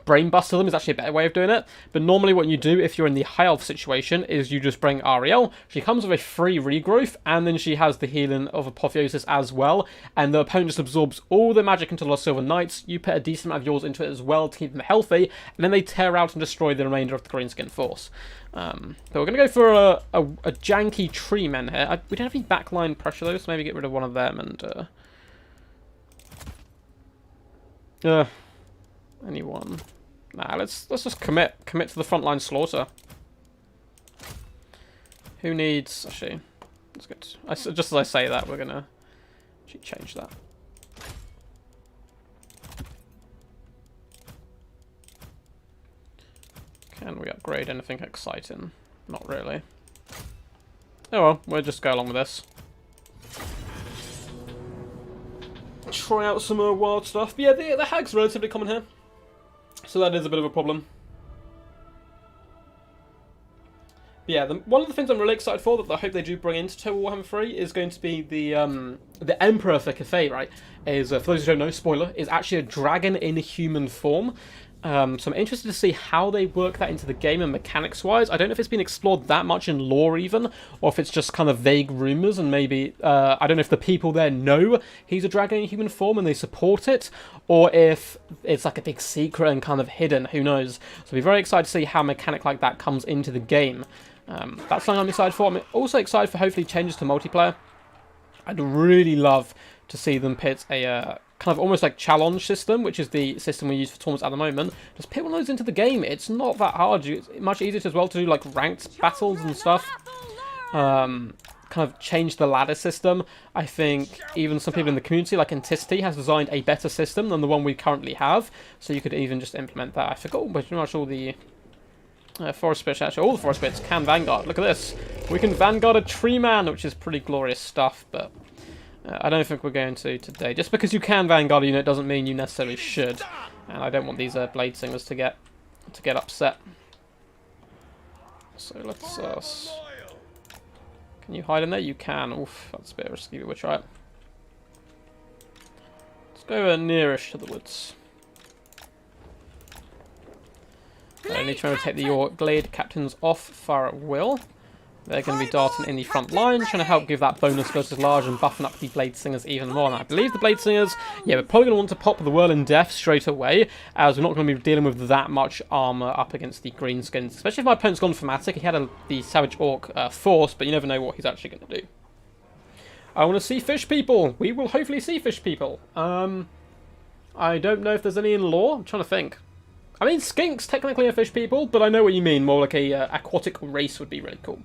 Brain Buster them is actually a better way of doing it. But normally what you do if you're in the High Elf situation is you just bring Ariel. She comes with a free regrowth, and then she has the healing of Apotheosis as well, and the opponent just absorbs all the magic into the Lost Silver Knights. You put a decent amount of yours into it as well to keep them healthy, and then they tear out and destroy the remainder of the Greenskin force. But we're going to go for a janky tree man here. We don't have any backline pressure though, so maybe get rid of one of them and... anyone. Nah, let's just commit to the frontline slaughter. Who needs... Actually, that's good. Just as I say that, we're going to actually change that. Can we upgrade anything exciting? Not really. Oh well, we'll just go along with this. Try out some more wild stuff. But yeah, the hag's relatively common here, so that is a bit of a problem. But yeah, one of the things I'm really excited for that I hope they do bring into Total Warhammer 3 is going to be the Emperor for Cathay, right? Is for those who don't know, spoiler, is actually a dragon in human form. So I'm interested to see how they work that into the game and mechanics-wise. I don't know if it's been explored that much in lore even, or if it's just kind of vague rumours, and maybe, I don't know if the people there know he's a dragon in human form and they support it, or if it's like a big secret and kind of hidden, who knows. So I'll be very excited to see how a mechanic like that comes into the game. That's something I'm excited for. I'm also excited for hopefully changes to multiplayer. I'd really love to see them pit a... kind of almost like challenge system, which is the system we use for tournaments at the moment. Just put one of those into the game. It's not that hard. It's much easier as well to do like ranked battles and stuff. Kind of change the ladder system. I think even some people in the community, like Anticity, has designed a better system than the one we currently have. So you could even just implement that. I forgot pretty much all the forest spirits. Actually, all the forest spirits can Vanguard. Look at this. We can Vanguard a tree man, which is pretty glorious stuff, but... I don't think we're going to today. Just because you can Vanguard a unit doesn't mean you necessarily should. And I don't want these Blade Singers to get upset. So let's... can you hide in there? You can. Oof, that's a bit risky, but we'll try it. Let's go nearish to the woods. I need to take the your Glade Captains off far at will. They're going to be darting in the front line, trying to help give that bonus versus large and buffing up the Blade Singers even more. And I believe the Blade Singers, yeah, we're probably going to want to pop the Whirling Death straight away, as we're not going to be dealing with that much armor up against the Greenskins. Especially if my opponent's gone Thematic. He had the Savage Orc Force, but you never know what he's actually going to do. I want to see fish people. We will hopefully see fish people. I don't know if there's any in lore. I'm trying to think. I mean, skinks technically are fish people, but I know what you mean. More like a aquatic race would be really cool.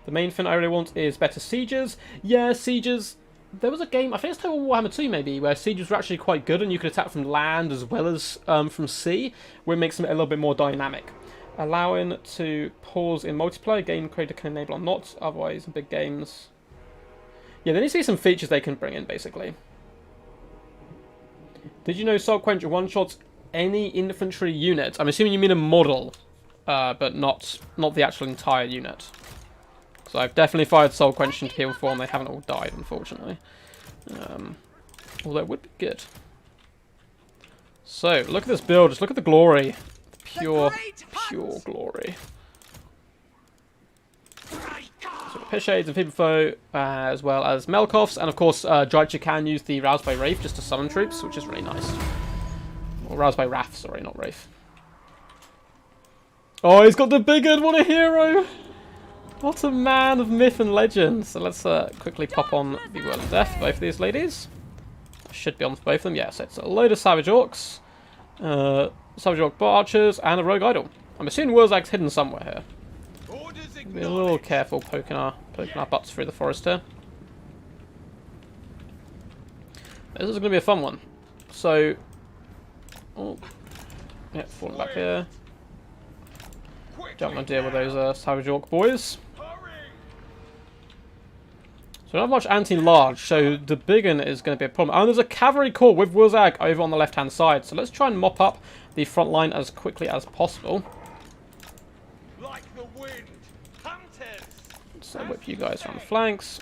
The main thing I really want is better sieges. Yeah, sieges. There was a game, I think it's Total Warhammer 2 maybe, where sieges were actually quite good and you could attack from land as well as from sea, where it makes them a little bit more dynamic. Allowing to pause in multiplayer, game creator can enable or not, otherwise in big games. Yeah, then you see some features they can bring in basically. Did you know Soul Quench one-shots any infantry unit? I'm assuming you mean a model. but not the actual entire unit. So I've definitely fired Soul Quench into people before, and they haven't all died, unfortunately. Although it would be good. So, look at this build. Just look at the glory. Pure glory. So Piss Shades and Feeble Foe, as well as Melkoffs, and of course, Drycha can use the Roused by Wraith just to summon troops, which is really nice. Or Roused by Wrath, sorry, not Wraith. Oh, he's got the big one! What a hero! What a man of myth and legend. So let's quickly pop on the Whirl of Death for both of these ladies. Should be on for both of them. Yeah, so it's a load of Savage Orcs, Savage Orc Archers, and a Rogue Idol. I'm assuming Wurzag's hidden somewhere here. Be a little careful poking our butts through the forest here. This is going to be a fun one. So, oh, yeah, falling back here. Don't want to deal with those Savage Orc boys. So not much anti-large, so the big one is going to be a problem. And there's a cavalry corps with Wurzag over on the left-hand side. So let's try and mop up the front line as quickly as possible. Like the wind, hunters. So whip you guys around the flanks.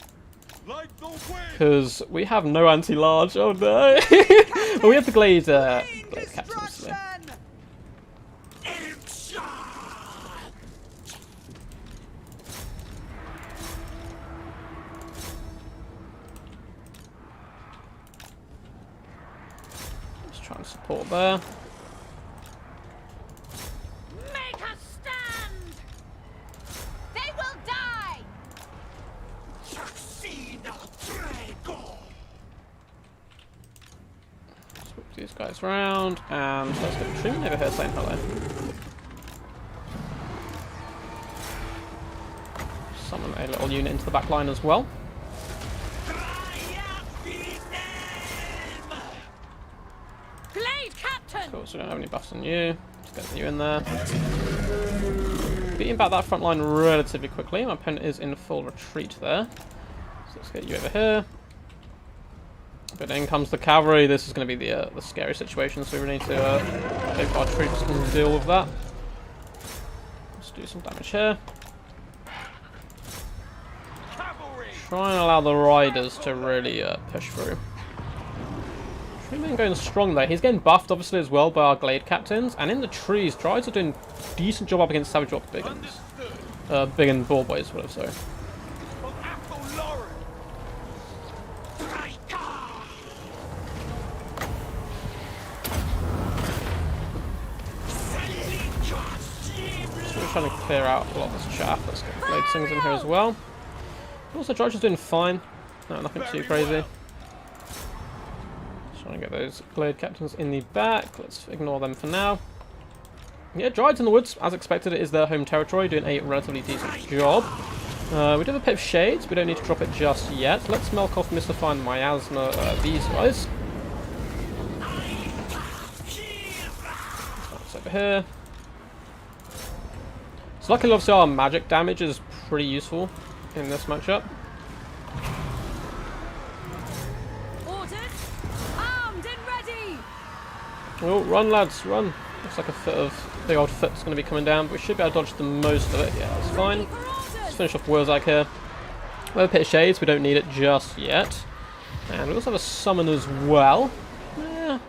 Like the wind. Because we have no anti-large. Oh no! Well, we have the Glade captains today. Try and support there. Make a stand! They will die! Switch these guys around, and let's get Truman over here saying hello. Summon a little unit into the back line as well. Cool, so we don't have any buffs on you. Just get you in there. Beating back that front line relatively quickly. My opponent is in full retreat there. So let's get you over here. But in comes the cavalry. This is going to be the scary situation, so we need to hope our troops can deal with that. Let's do some damage here. Try and allow the riders to really push through. Treeman going strong though. He's getting buffed obviously as well by our Glade captains, and in the trees, Drides are doing a decent job up against Savage Orc big uns. Big and ball boys, whatever, sorry. So we're trying to clear out a lot of this chaff. Let's get Glade Singers in here as well. Also, Drides is doing fine. No, nothing too crazy. Trying to get those Glade captains in the back. Let's ignore them for now. Yeah, Drides in the Woods, as expected, it is their home territory, doing a relatively decent job. We do have a Pit of Shades, we don't need to drop it just yet. Let's Melkoff, Mystify, and Miasma these guys. That's over here. So luckily, obviously, our magic damage is pretty useful in this matchup. Oh, run lads, run. Looks like a big old foot's going to be coming down, but we should be able to dodge the most of it. Yeah, that's fine. Let's finish off Wurzag here. We have a Pit of Shades, we don't need it just yet. And we also have a summon as well. Yeah,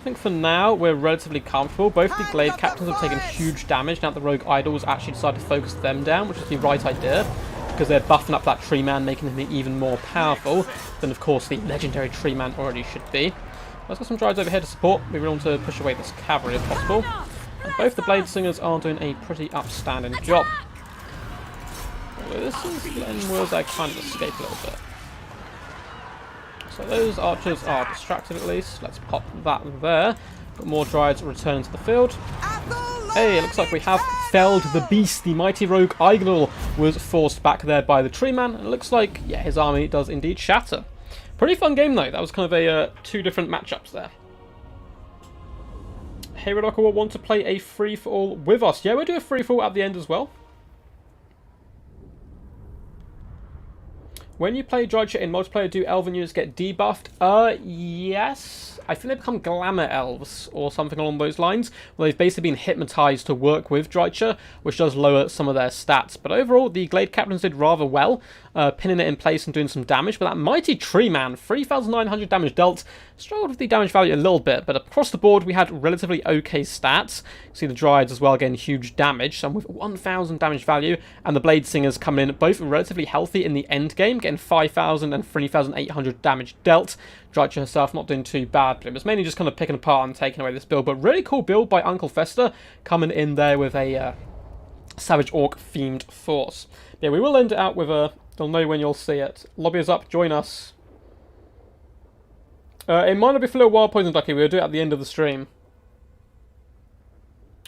I think for now we're relatively comfortable. Both the Glade captains have taken huge damage now that the Rogue Idols actually decided to focus them down, which is the right idea, because they're buffing up that Tree Man, making him even more powerful than, of course, the legendary Tree Man already should be. Let's get some Drides over here to support. We really want to push away this cavalry if possible. And both the Blade Singers are doing a pretty upstanding job. Although this is letting Wurzag kind of escape a little bit. So those archers are distracted at least. Let's pop that there. Got more Drides returning to the field. Hey, it looks like we have felled the beast. The mighty rogue Idol was forced back there by the Tree Man. And it looks like, yeah, his army does indeed shatter. Pretty fun game though. That was kind of a two different matchups there. Hey Rodaka will want to play a free-for-all with us. Yeah, we'll do a free-for-all at the end as well. When you play Drycha in multiplayer, do elven units get debuffed? Yes. I think they become glamour elves or something along those lines, where they've basically been hypnotized to work with Drycha, which does lower some of their stats. But overall, the Glade Captains did rather well, pinning it in place and doing some damage. But that Mighty Tree Man, 3,900 damage dealt, struggled with the damage value a little bit. But across the board, we had relatively okay stats. See the Dryads as well getting huge damage, some with 1,000 damage value, and the Blade Singers coming in both relatively healthy in the end game, getting 5,000 and 3,800 damage dealt. Drycha herself not doing too bad, but it was mainly just kind of picking apart and taking away this build. But really cool build by Uncle Fester, coming in there with a Savage Orc themed force. Yeah, we will end it out with a... You'll know when you'll see it. Lobby is up, join us. It might not be for a little while, Poison Ducky. We'll do it at the end of the stream.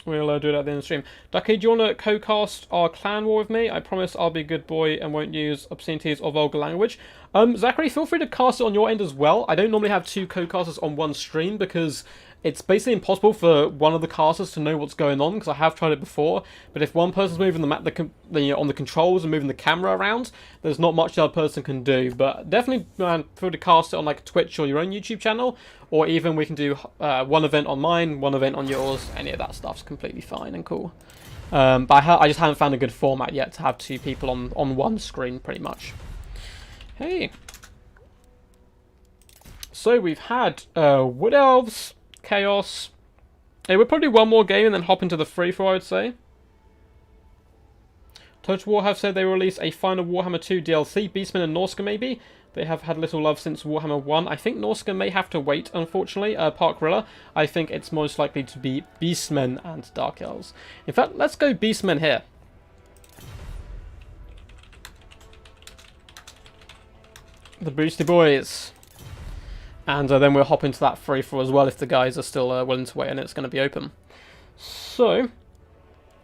We'll do it at the end of the stream. Ducky, do you want to co-cast our clan war with me? I promise I'll be a good boy and won't use obscenities or vulgar language. Zachary, feel free to cast it on your end as well. I don't normally have two co-casters on one stream because it's basically impossible for one of the casters to know what's going on, because I have tried it before. But if one person's moving on the controls and moving the camera around, there's not much the other person can do. But definitely feel free to cast it on like Twitch or your own YouTube channel, or even we can do one event on mine, one event on yours. Any of that stuff's completely fine and cool. But I just haven't found a good format yet to have two people on one screen, pretty much. Hey. So we've had Wood Elves, Chaos. Hey, we'll probably do one more game and then hop into the free-for-all, I would say. Total War have said they will release a final Warhammer 2 DLC, Beastmen and Norska maybe. They have had little love since Warhammer 1. I think Norska may have to wait, unfortunately. Park Rilla, I think it's most likely to be Beastmen and Dark Elves. In fact, let's go Beastmen here. The Boosty Boys. And then we'll hop into that free-for-all as well if the guys are still willing to wait and it's going to be open. So,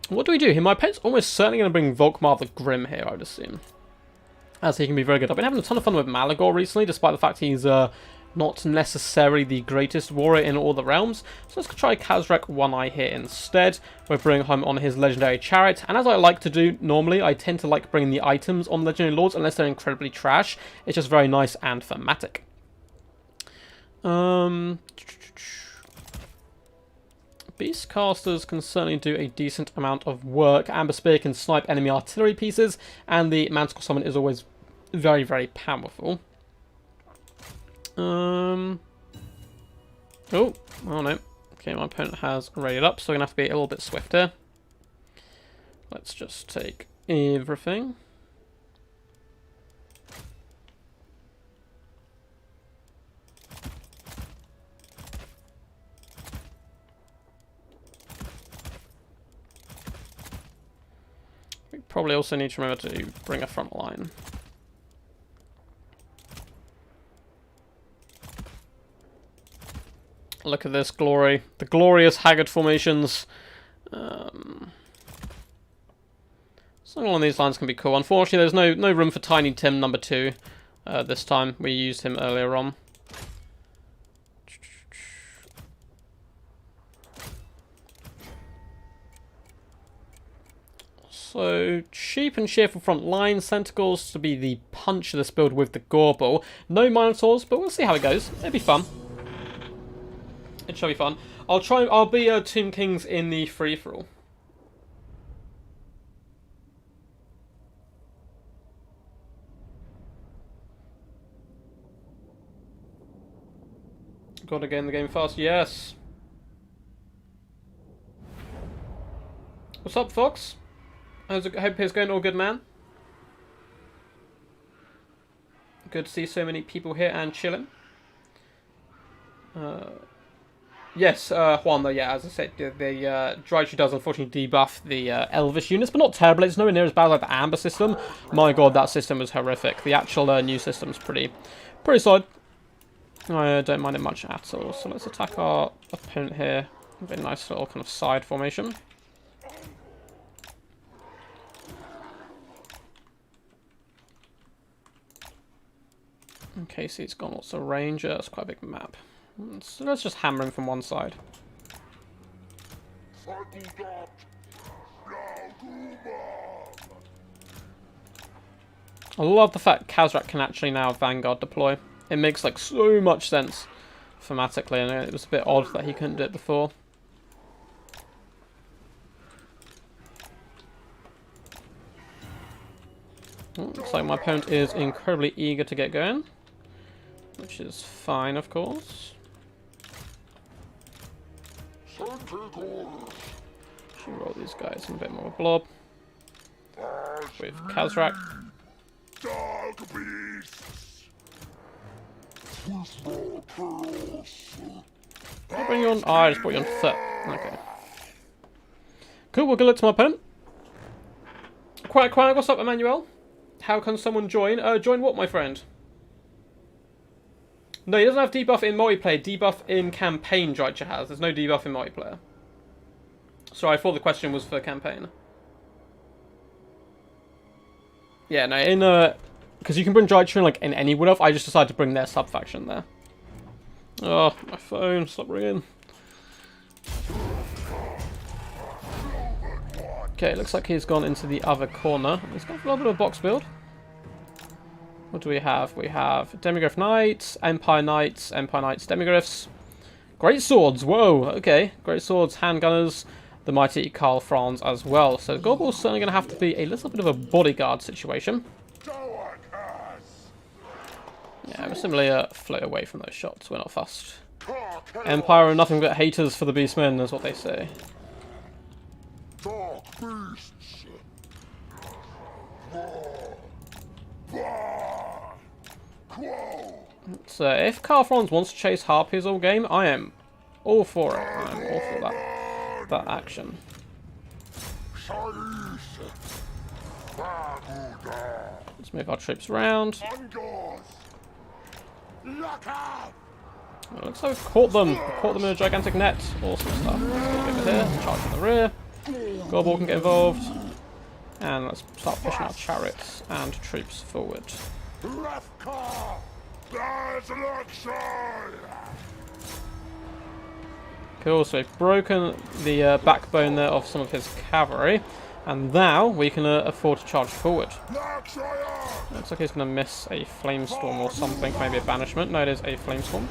what do we do here? My pet's almost certainly going to bring Volkmar the Grim here, I would assume. As he can be very good. I've been having a ton of fun with Malagor recently, despite the fact he's not necessarily the greatest warrior in all the realms. So let's try Kazrak One-Eye here instead. We'll bring him on his Legendary Chariot. And as I like to do normally, I tend to like bringing the items on Legendary Lords unless they're incredibly trash. It's just very nice and thematic. Beastcasters can certainly do a decent amount of work. Amber Spear can snipe enemy artillery pieces, and the Manticle Summon is always very, very powerful. Oh no. Okay, my opponent has raided up, so we're going to have to be a little bit swifter. Let's just take everything. Probably also need to remember to bring a front line. Look at this glory. The glorious Haggard formations. Something along these lines can be cool. Unfortunately, there's no room for Tiny Tim number 2 this time. We used him earlier on. So, cheap and cheerful front line. Centicles to be the punch of this build with the Gorbel. No Minotaurs, but we'll see how it goes. It'll be fun. It shall be fun. I'll be Tomb Kings in the free-for-all. Gotta get in the game fast. Yes. What's up, Fox? I hope it's going all good, man. Good to see so many people here and chilling. Yes, Juan, though, yeah, as I said, the Drycha does unfortunately debuff the Elvish units, but not terribly. It's nowhere near as bad as like the Amber system. My god, that system was horrific. The actual new system's pretty solid. I don't mind it much at all. So let's attack our opponent here with a nice little kind of side formation. Okay, so he's got lots of range. That's quite a big map. So let's just hammer him from one side. I love the fact Khazrak can actually now Vanguard deploy. It makes like so much sense thematically, and it was a bit odd that he couldn't do it before. Looks like my opponent is incredibly eager to get going, which is fine, of course. Should roll these guys in a bit more blob with Khazrak. Dark beasts. Did I bring you on? Oh, I just brought you on foot. Okay. Cool, we'll go look to my opponent. Quite, what's up, Emmanuel? How can someone join? Join what, my friend? No, he doesn't have debuff in multiplayer. Debuff in campaign, Drycha has. There's no debuff in multiplayer. Sorry, I thought the question was for campaign. Yeah, no, in because you can bring Drycha in like in any Wood Elf. I just decided to bring their sub faction there. Oh, my phone, stop ringing. Okay, looks like he's gone into the other corner. He's got a little bit of a box build. What do we have? We have Demigryph Knights, Empire Knights, Demigryphs. Great Swords, whoa, okay. Great Swords, Handgunners, the mighty Karl Franz as well. So Gorbel's certainly going to have to be a little bit of a bodyguard situation. Yeah, we're simply float away from those shots, we're not fussed. Empire are nothing but haters for the Beastmen, is what they say. Dark beasts. So if Karl Franz wants to chase Harpies all game, I am all for it. I am all for that action. Let's move our troops around. It looks like we've caught them. We've caught them in a gigantic net. Awesome stuff. Let's go over here, charge from the rear. Gorbel can get involved. And let's start pushing our chariots and troops forward. Cool, so we've broken the backbone there of some of his cavalry. And now we can afford to charge forward. Looks like he's going to miss a flamestorm or something, maybe a banishment. No, it is a flamestorm.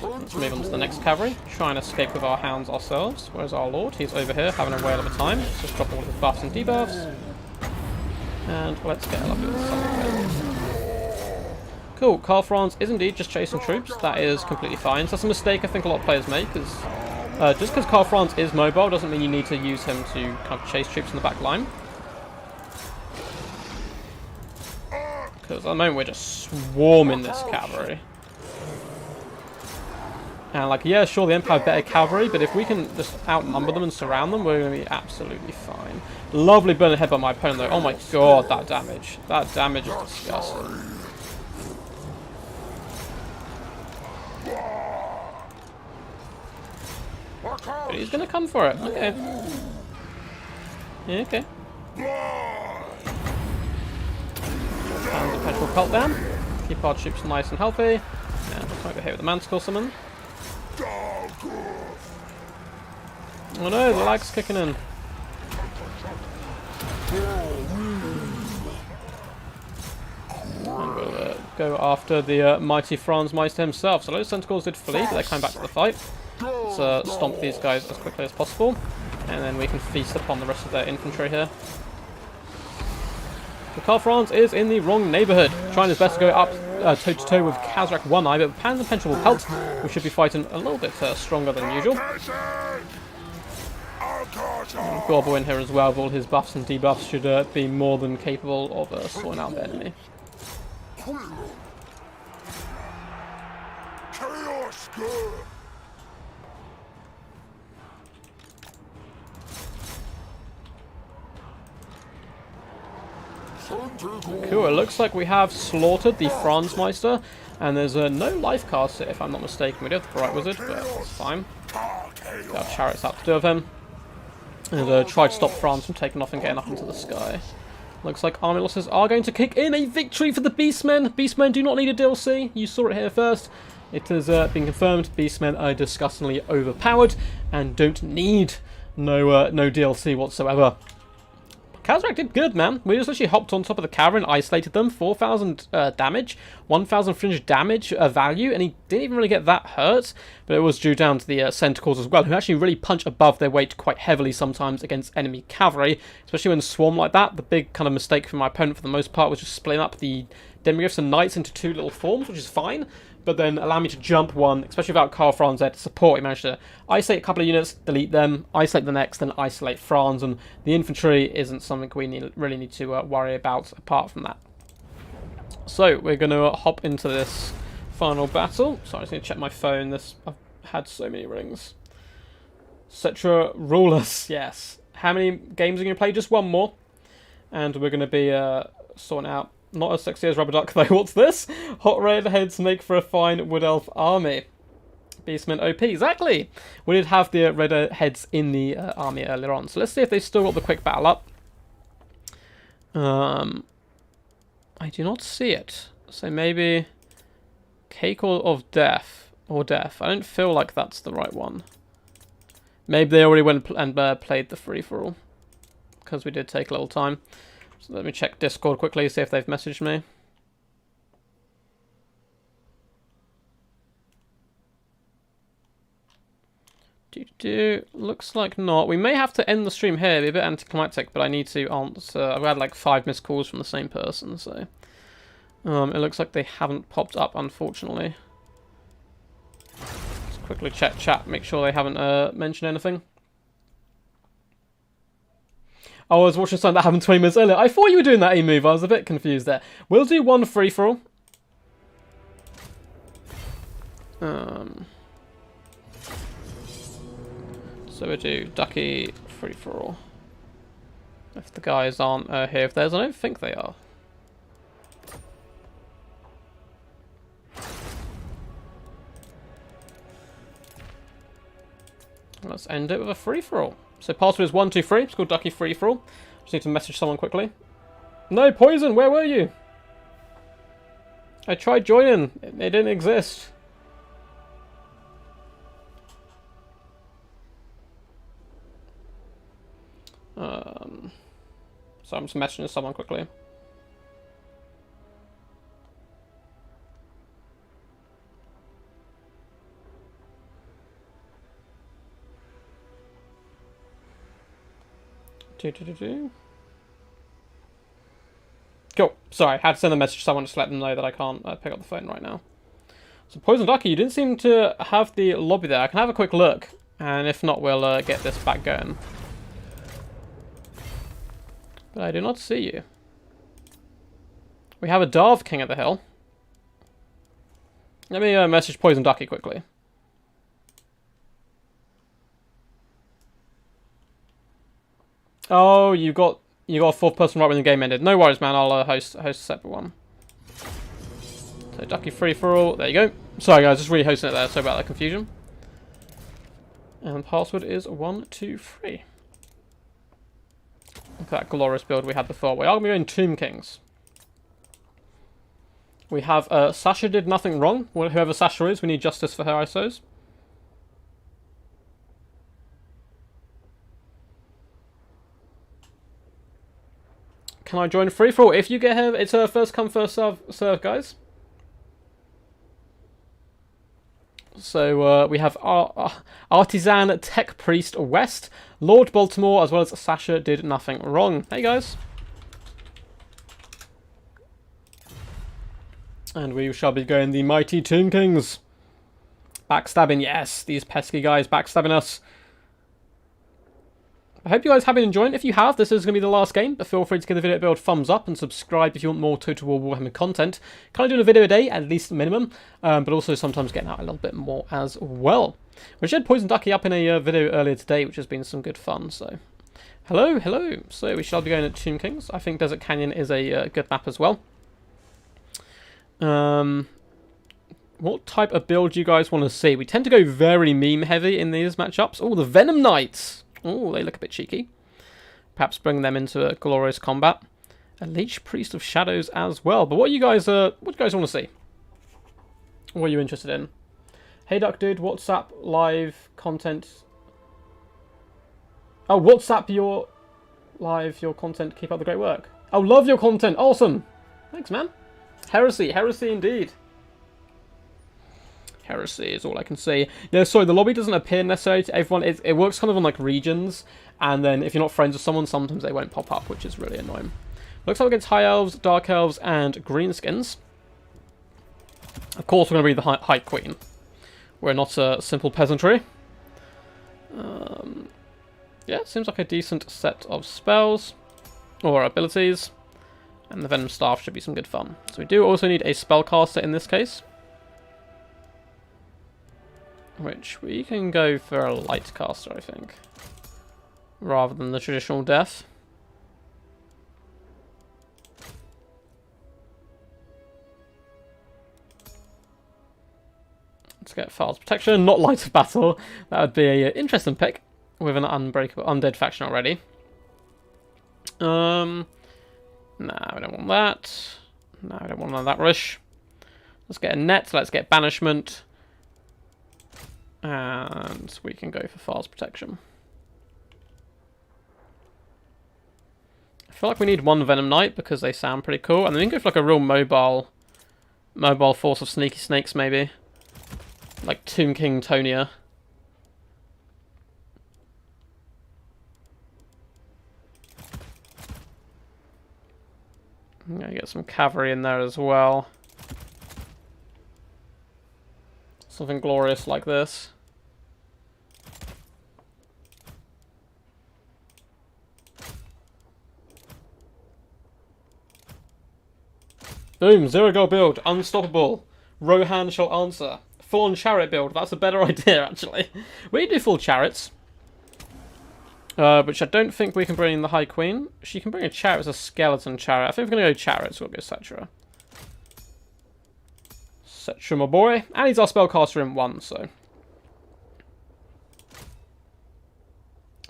Let's move on to the next cavalry. Try and escape with our hounds ourselves. Where's our lord? He's over here having a whale of a time. Let's just drop all of his buffs and debuffs. And let's get a look at something. Cool, Karl Franz is indeed just chasing troops. That is completely fine. So that's a mistake I think a lot of players make. Is just because Karl Franz is mobile doesn't mean you need to use him to kind of chase troops in the back line. Because at the moment we're just swarming this cavalry. And like, yeah, sure, the Empire have better cavalry, but if we can just outnumber them and surround them, we're going to be absolutely fine. Lovely burn ahead by my opponent, though. Oh my god, that damage. That damage is disgusting. But he's going to come for it. Okay. Yeah, okay. And the Perpetual Cult down. Keep our troops nice and healthy. And we'll come over here with the Manticore Summon. Oh no, the lag's kicking in. And we'll go after the mighty Franz Meister himself. So those Centaurs did flee, but they're coming back to the fight. Let's stomp these guys as quickly as possible. And then we can feast upon the rest of their infantry here. So Karl Franz is in the wrong neighbourhood, trying his best to go up toe-to-toe with Khazrak One Eye, but with Pan's Impenetrable Pelt, we should be fighting a little bit stronger than usual. Gorbel in here as well, with all his buffs and debuffs, should be more than capable of sorting out the enemy. Cool, it looks like we have slaughtered the Franz Meister, and there's no life cast here, if I'm not mistaken. We do have the Bright Wizard, but it's fine. Got our chariots out to do with him. And try to stop Franz from taking off and getting up into the sky. Looks like army losses are going to kick in. A victory for the Beastmen. Beastmen do not need a DLC. You saw it here first. It has been confirmed. Beastmen are disgustingly overpowered and don't need no DLC whatsoever. Kazrak did good, man. We just literally hopped on top of the cavalry and isolated them. 4,000 damage, 1,000 fringe damage value, and he didn't even really get that hurt. But it was due down to the Centaurs as well, who actually really punch above their weight quite heavily sometimes against enemy cavalry, especially when swarm like that. The big kind of mistake for my opponent for the most part was just splitting up the Demigryphs and Knights into 2 little forms, which is fine. But then allow me to jump one, especially without Karl Franz there to support. He managed to isolate a couple of units, delete them, isolate the next, then isolate Franz, and the infantry isn't something we really need to worry about apart from that. So we're going to hop into this final battle. Sorry, I just need to check my phone. I've had so many rings. Cetra Rulers, yes. How many games are you going to play? Just one more. And we're going to be sorting out. Not as sexy as Rubber Duck though. What's this? Hot red heads make for a fine Wood Elf army. Beastmen OP. Exactly. We did have the red heads in the army earlier on. So let's see if they still got the quick battle up. I do not see it. So maybe Cake of Death or Death. I don't feel like that's the right one. Maybe they already went and played the free-for-all. Because we did take a little time. So let me check Discord quickly, see if they've messaged me. Looks like not. We may have to end the stream here. It'd be a bit anticlimactic, but I need to answer. I've had like 5 missed calls from the same person, so it looks like they haven't popped up, unfortunately. Let's quickly check chat, make sure they haven't mentioned anything. Oh, I was watching something that happened 20 minutes earlier. I thought you were doing that E-move. I was a bit confused there. We'll do one free-for-all. So we'll do Ducky free-for-all. If the guys aren't here, if there's, I don't think they are. Let's end it with a free-for-all. So password is 123. It's called Ducky free-for-all. Just need to message someone quickly. No, Poison, where were you? I tried joining. It didn't exist. So I'm just messaging someone quickly. Cool. Sorry, I had to send a message to someone to let them know that I can't pick up the phone right now. So Poison Ducky, you didn't seem to have the lobby there. I can have a quick look, and if not, we'll get this back going. But I do not see you. We have a Darv King at the hill. Let me message Poison Ducky quickly. Oh, you got a 4th person right when the game ended. No worries, man. I'll host a separate one. So Ducky free for all. There you go. Sorry, guys. Just re-hosting it there. Sorry about that confusion. And the password is 123. Look at that glorious build we had before. We are going to be going Tomb Kings. We have Sasha did nothing wrong. Well, whoever Sasha is, we need justice for her, I suppose. Can I join free for all? If you get her, it's a first come first serve, guys. So we have Artisan Tech Priest West, Lord Baltimore, as well as Sasha did nothing wrong. Hey guys. And we shall be going the mighty Tomb Kings. Backstabbing, yes, these pesky guys backstabbing us. I hope you guys have been enjoying. If you have, this is going to be the last game, but feel free to give the video a bit of a thumbs up and subscribe if you want more Total War Warhammer content. Kind of doing a video a day, at least minimum, but also sometimes getting out a little bit more as well. We had Poison Ducky up in a video earlier today, which has been some good fun, so... Hello, hello. So we shall be going at Tomb Kings. I think Desert Canyon is a good map as well. What type of build do you guys want to see? We tend to go very meme heavy in these matchups. Oh, the Venom Knights! Oh, they look a bit cheeky. Perhaps bring them into a glorious combat. A Leech Priest of Shadows as well. But what do you guys want to see? What are you interested in? Hey Duck Dude, WhatsApp live content. Oh, WhatsApp your live your content. Keep up the great work. Oh, love your content. Awesome. Thanks, man. Heresy. Heresy indeed. Heresy is all I can say. No, sorry, the lobby doesn't appear necessarily to everyone. It works kind of on like regions, and then if you're not friends with someone, sometimes they won't pop up, which is really annoying. Looks like we're against High Elves, Dark Elves, and Greenskins. Of course, we're going to be the High Queen. We're not a simple peasantry. Yeah, seems like a decent set of spells, or abilities, and the Venom Staff should be some good fun. So we do also need a spellcaster in this case, which we can go for a light caster, I think, rather than the traditional death. Let's get Files Protection, not Light of Battle. That would be an interesting pick with an unbreakable undead faction already. Nah, we don't want that. No, we don't want none of that rush. Let's get a net, let's get Banishment. And we can go for Files Protection. I feel like we need one Venom Knight because they sound pretty cool. And then we can go for like a real mobile force of Sneaky Snakes maybe. Like Tomb King Tonia. I'm going to get some cavalry in there as well. Something glorious like this. Boom, 0 goal build, unstoppable. Rohan shall answer. Full-on chariot build, that's a better idea actually. We can do full chariots. Which I don't think we can bring in the High Queen. She can bring a chariot as a skeleton chariot. I think we're going to go chariots, we'll go Cetra. Cetra, my boy. And he's our spellcaster in 1, so.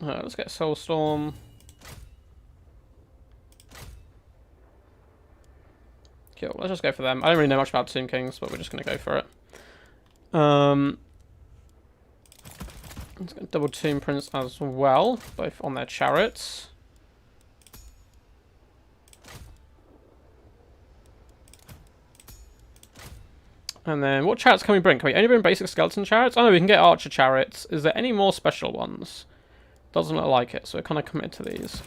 Let's get Soulstorm. Cool, let's just go for them. I don't really know much about Tomb Kings, but we're just going to go for it. Let's get double Tomb Prince as well, both on their chariots. And then, what chariots can we bring? Can we only bring basic skeleton chariots? Oh no, we can get archer chariots. Is there any more special ones? Doesn't look like it, so we're kind of committed to these.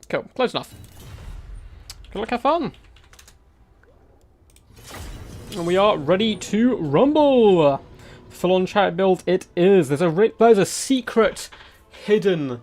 Cool, close enough. Good luck, have fun. And we are ready to rumble. Full-on chariot build it is. There's a secret hidden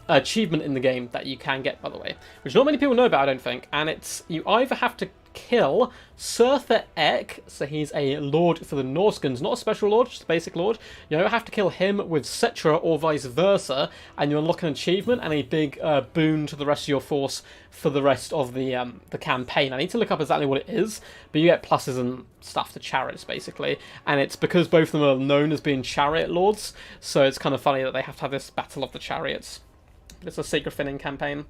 achievement in the game that you can get, by the way, which not many people know about, I don't think. And it's you either have to kill Surther Ek, so he's a lord for the Norskins, not a special lord, just a basic lord. You either have to kill him with Cetra or vice versa, and you unlock an achievement and a big boon to the rest of your force for the rest of the campaign. I need to look up exactly what it is, but you get pluses and stuff to chariots, basically. And it's because both of them are known as being chariot lords, so it's kind of funny that they have to have this battle of the chariots. But it's a Sacred Finning campaign.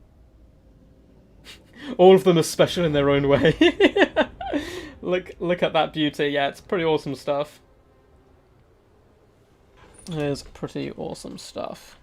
All of them are special in their own way. Look at that beauty. Yeah, it's pretty awesome stuff. It is pretty awesome stuff.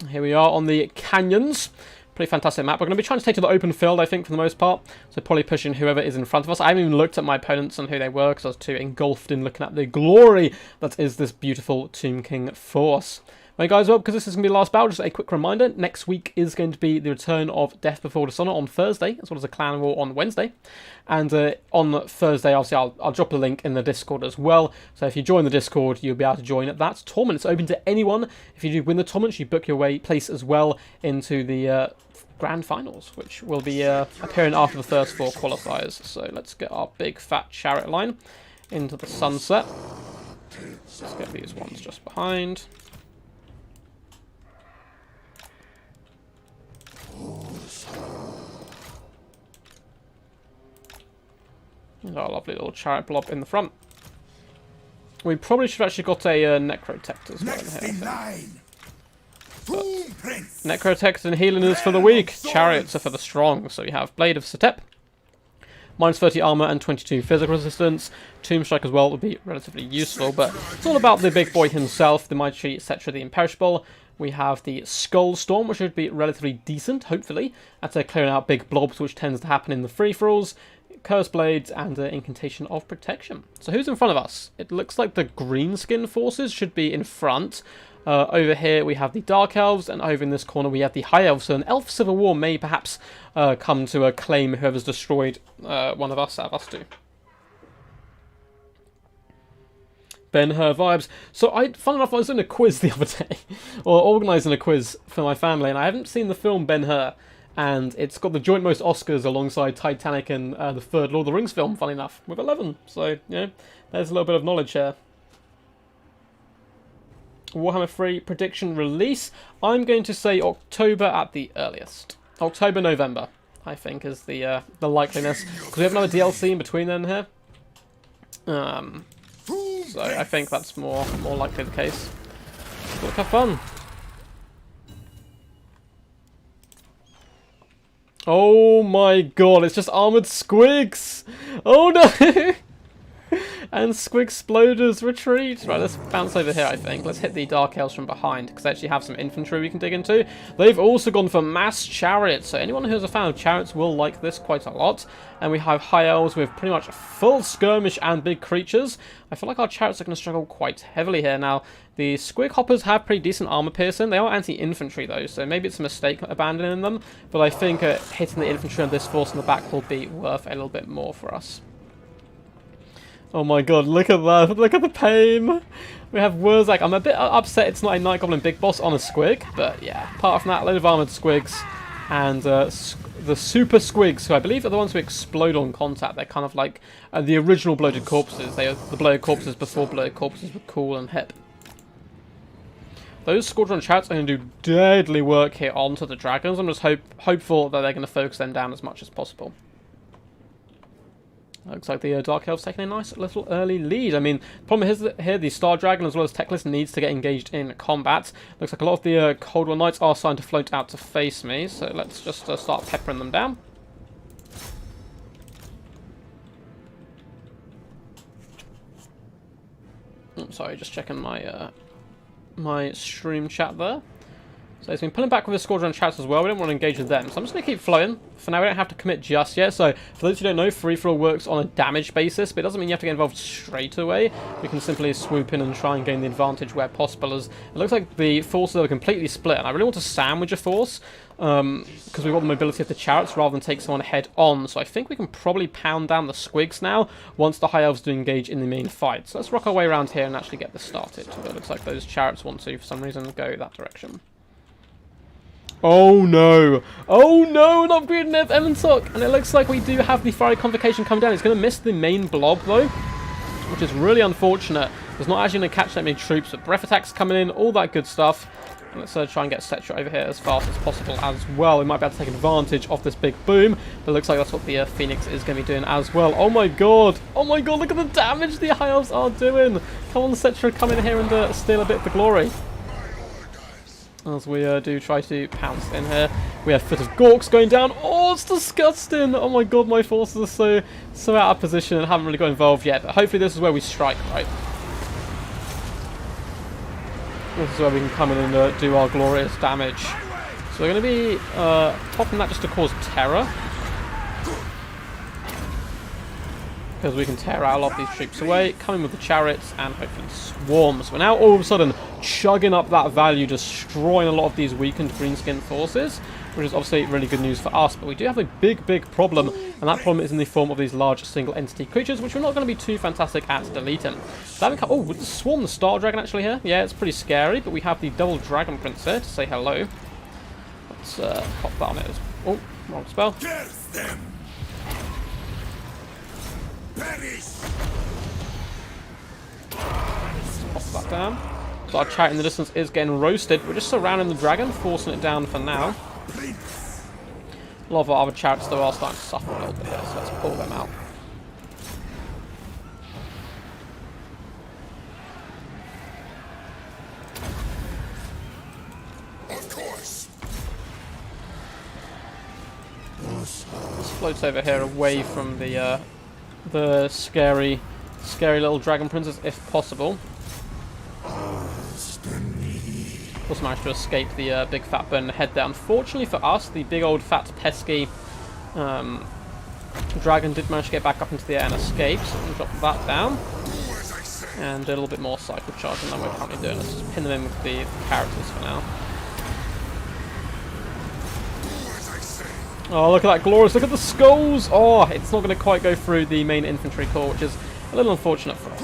Here we are on the canyons. Pretty fantastic map. We're going to be trying to take to the open field, I think, for the most part. So probably pushing whoever is in front of us. I haven't even looked at my opponents and who they were because I was too engulfed in looking at the glory that is this beautiful Tomb King force. Right, guys, well, because this is going to be the last battle, just a quick reminder, next week is going to be the return of Death Before Dishonor on Thursday, as well as a clan war on Wednesday. And on Thursday, obviously, I'll drop a link in the Discord as well. So if you join the Discord, you'll be able to join that tournament. It's open to anyone. If you do win the tournament, you book your place as well into the Grand Finals, which will be appearing after the first 4 qualifiers. So let's get our big fat chariot line into the sunset. Let's get these ones just behind. There's our lovely little chariot blob in the front. We probably should have actually got a Necrotect as well in Next here. in line. Boom, Prince. Necrotect and healing is for the weak. Chariots are for the strong. So you have Blade of Setep. Minus 30 armor and 22 physical resistance. Tomb Strike as well would be relatively useful, but it's all about the big boy himself, the Mighty Cetra, the Imperishable. We have the Skull Storm, which should be relatively decent, hopefully, at clearing out big blobs, which tends to happen in the free-for-alls. Curse Blades and Incantation of Protection. So who's in front of us? It looks like the Greenskin forces should be in front. Over here we have the Dark Elves, and over in this corner we have the High Elves. So an Elf Civil War may perhaps come to claim whoever's destroyed one of us out of us two. Ben-Hur vibes. So fun enough, I was doing a quiz the other day, or organising a quiz for my family, and I haven't seen the film Ben-Hur, and it's got the joint most Oscars alongside Titanic and the third Lord of the Rings film, funny enough, with 11. So, yeah, there's a little bit of knowledge here. Warhammer 3 prediction release. I'm going to say October at the earliest. October, November, I think, is the likeliness. Because we have another DLC in between then here. So I think that's more likely the case. Look, have fun. Oh my god, it's just armoured squigs! Oh no! And Squig Sploders retreat. Right, let's bounce over here, I think. Let's hit the Dark Elves from behind, because they actually have some infantry we can dig into. They've also gone for mass chariots, so anyone who's a fan of chariots will like this quite a lot. And we have High Elves with pretty much full skirmish and big creatures. I feel like our chariots are going to struggle quite heavily here. Now, the Squig Hoppers have pretty decent armor piercing. They are anti-infantry, though, so maybe it's a mistake abandoning them. But I think hitting the infantry on this force in the back will be worth a little bit more for us. Oh my god, look at that. Look at the pain. We have Wurzak. I'm a bit upset it's not a Night Goblin Big Boss on a Squig, but yeah, apart from that, a load of armoured Squigs. And the Super Squigs, who I believe are the ones who explode on contact. They're kind of like the original Bloated Corpses. They are the Bloated Corpses before Bloated Corpses were cool and hip. Those Squadron Chariots are going to do deadly work here onto the Dragons. I'm just hopeful that they're going to focus them down as much as possible. Looks like the Dark Elves taking a nice little early lead. I mean, the problem is that here the Star Dragon as well as Teclis needs to get engaged in combat. Looks like a lot of the Cold War Knights are starting to float out to face me, so let's just start peppering them down. Oh, sorry, just checking my my stream chat there. So he's been pulling back with his Squadron Chariots as well. We don't want to engage with them. So I'm just going to keep floating. For now, we don't have to commit just yet. So for those who don't know, free-for-all works on a damage basis, but it doesn't mean you have to get involved straight away. We can simply swoop in and try and gain the advantage where possible. As it looks like the forces are completely split, and I really want to sandwich a force because we want the mobility of the Chariots rather than take someone head on. So I think we can probably pound down the Squigs now once the High Elves do engage in the main fight. So let's rock our way around here and actually get this started. But it looks like those Chariots want to, for some reason, go that direction. Oh no! Oh no! An upgraded Neth Ementok! And it looks like we do have the Fiery Convocation come down. It's going to miss the main blob though, which is really unfortunate. It's not actually going to catch that many troops, but breath attacks coming in, all that good stuff. And let's try and get Cetra over here as fast as possible as well. We might be able to take advantage of this big boom, but it looks like that's what the Phoenix is going to be doing as well. Oh my god! Oh my god, look at the damage the High Elves are doing! Come on, Cetra, come in here and steal a bit of the glory. As we do try to pounce in here. We have Foot of Gorks going down. Oh, it's disgusting! Oh my god, my forces are so out of position and haven't really got involved yet. But hopefully this is where we strike, right? This is where we can come in and do our glorious damage. So we're going to be popping that just to cause terror. Because we can tear out a lot of these troops away, coming with the chariots and hopefully swarms. We're now all of a sudden chugging up that value, destroying a lot of these weakened greenskin forces, which is obviously really good news for us. But we do have a big problem, and that problem is in the form of these large single entity creatures, which we're not going to be too fantastic at deleting. Oh, would the swarm the Star Dragon actually here? Yeah, it's pretty scary, but we have the double Dragon Prince here to say hello. Let's pop that on it. Oh, wrong spell. Curse them! Perish! Pop that down. So our chariot in the distance is getting roasted. We're just surrounding the dragon, forcing it down for now. A lot of our other chariots though are starting to suffer a little bit here, so let's pull them out. float over here away from the scary little dragon princess if possible. Also managed to escape the big fat burn head there. Unfortunately for us, the big old fat pesky dragon did manage to get back up into the air and escape, so we'll drop that down. And do a little bit more cycle charging than we're currently doing. Let's just pin them in with the characters for now. Oh, look at that glorious, look at the skulls! Oh, it's not going to quite go through the main infantry core, which is a little unfortunate for us.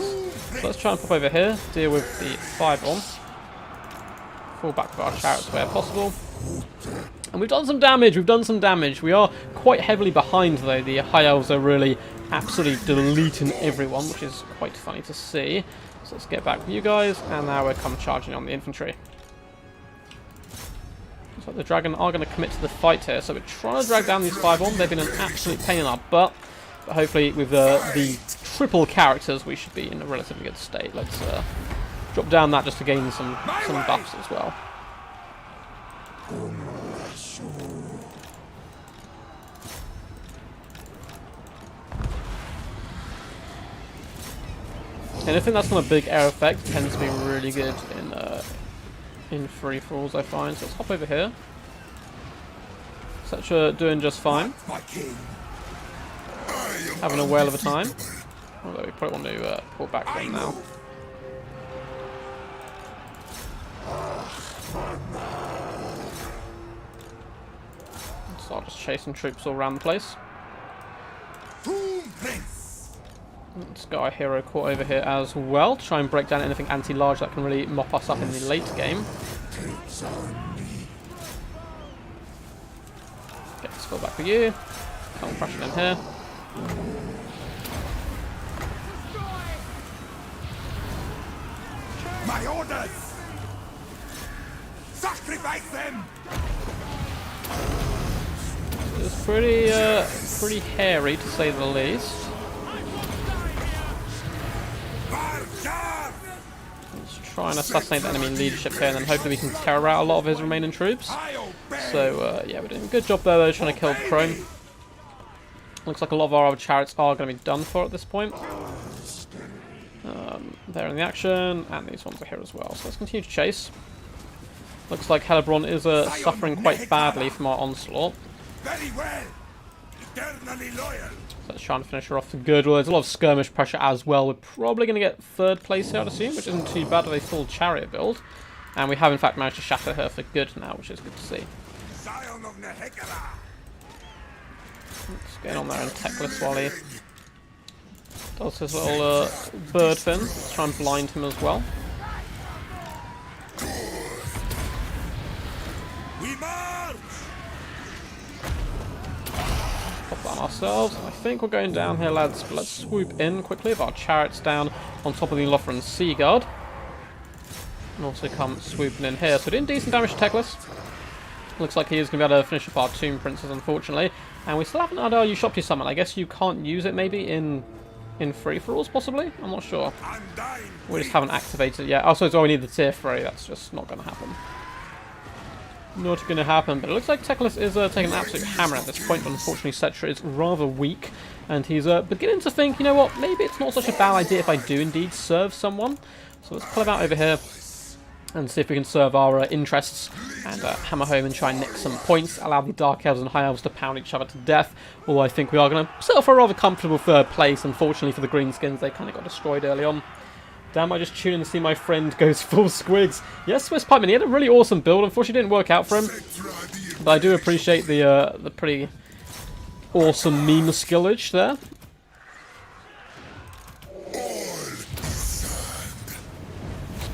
So let's try and pop over here, deal with the firebomb. Fall back with our chariots where possible. And we've done some damage, we are quite heavily behind though. The high elves are really absolutely deleting everyone, which is quite funny to see. So let's get back with you guys, and now we'll come charging on the infantry. Looks like the dragon are going to commit to the fight here, so we're trying to drag down these firebombs. They've been an absolute pain in our butt, but hopefully with the triple characters we should be in a relatively good state. Let's drop down that just to gain some buffs as well. Anything that's not a big air effect tends to be really good in free-for-alls, I find. So let's hop over here. Setcha doing just fine. Having a whale of a time. Although we probably want to pull back from now. So I'll just chase some troops all around the place. Let's go our hero core over here as well to try and break down anything anti-large that can really mop us up in the late game. Okay, let's go back with you. Come crashing in here. My orders! Sacrifice them! It's pretty hairy to say the least. Let's try and assassinate the enemy leadership here, and then hopefully we can tear out a lot of his remaining troops. So yeah, we're doing a good job there though, trying to kill the Chrome. Looks like a lot of our other chariots are going to be done for at this point. They're in the action, and these ones are here as well. So let's continue to chase. Looks like Hellebrand is suffering quite badly from our onslaught. Very well. Eternally loyal. So let's try and finish her off for good. Well, there's a lot of skirmish pressure as well. We're probably going to get third place here, I'd assume, which isn't too bad with a full chariot build. And we have in fact managed to shatter her for good now, which is good to see. Zion of Nehekara. Let's get on there and Teclis while he does his little bird fin. Let's try and blind him as well. We march! Pop that on ourselves. I think we're going down here, lads, but let's swoop in quickly with our chariots down on top of the Lothran Sea Guard. And also come swooping in here. So we're doing decent damage to Teclis. Looks like he is going to be able to finish off our Tomb Princes, unfortunately. And we still haven't had our Ushopti summon. I guess you can't use it maybe in free-for-alls, possibly? I'm not sure. We just haven't activated it yet. Also, it's all we need the tier 3. That's just not going to happen. Not going to happen. But it looks like Teclis is taking an absolute hammer at this point. But unfortunately, Setcha is rather weak. And he's beginning to think, you know what, maybe it's not such a bad idea if I do indeed serve someone. So let's pull him out over here and see if we can serve our interests and hammer home and try and nick some points, allow the Dark Elves and High Elves to pound each other to death. Although I think we are going to settle for a rather comfortable third place. Unfortunately for the Greenskins, they kind of got destroyed early on. Damn, I just tune in to see my friend goes full squigs. Yes, Swiss Pipeman, he had a really awesome build. Unfortunately, it didn't work out for him. But I do appreciate the pretty awesome meme skillage there.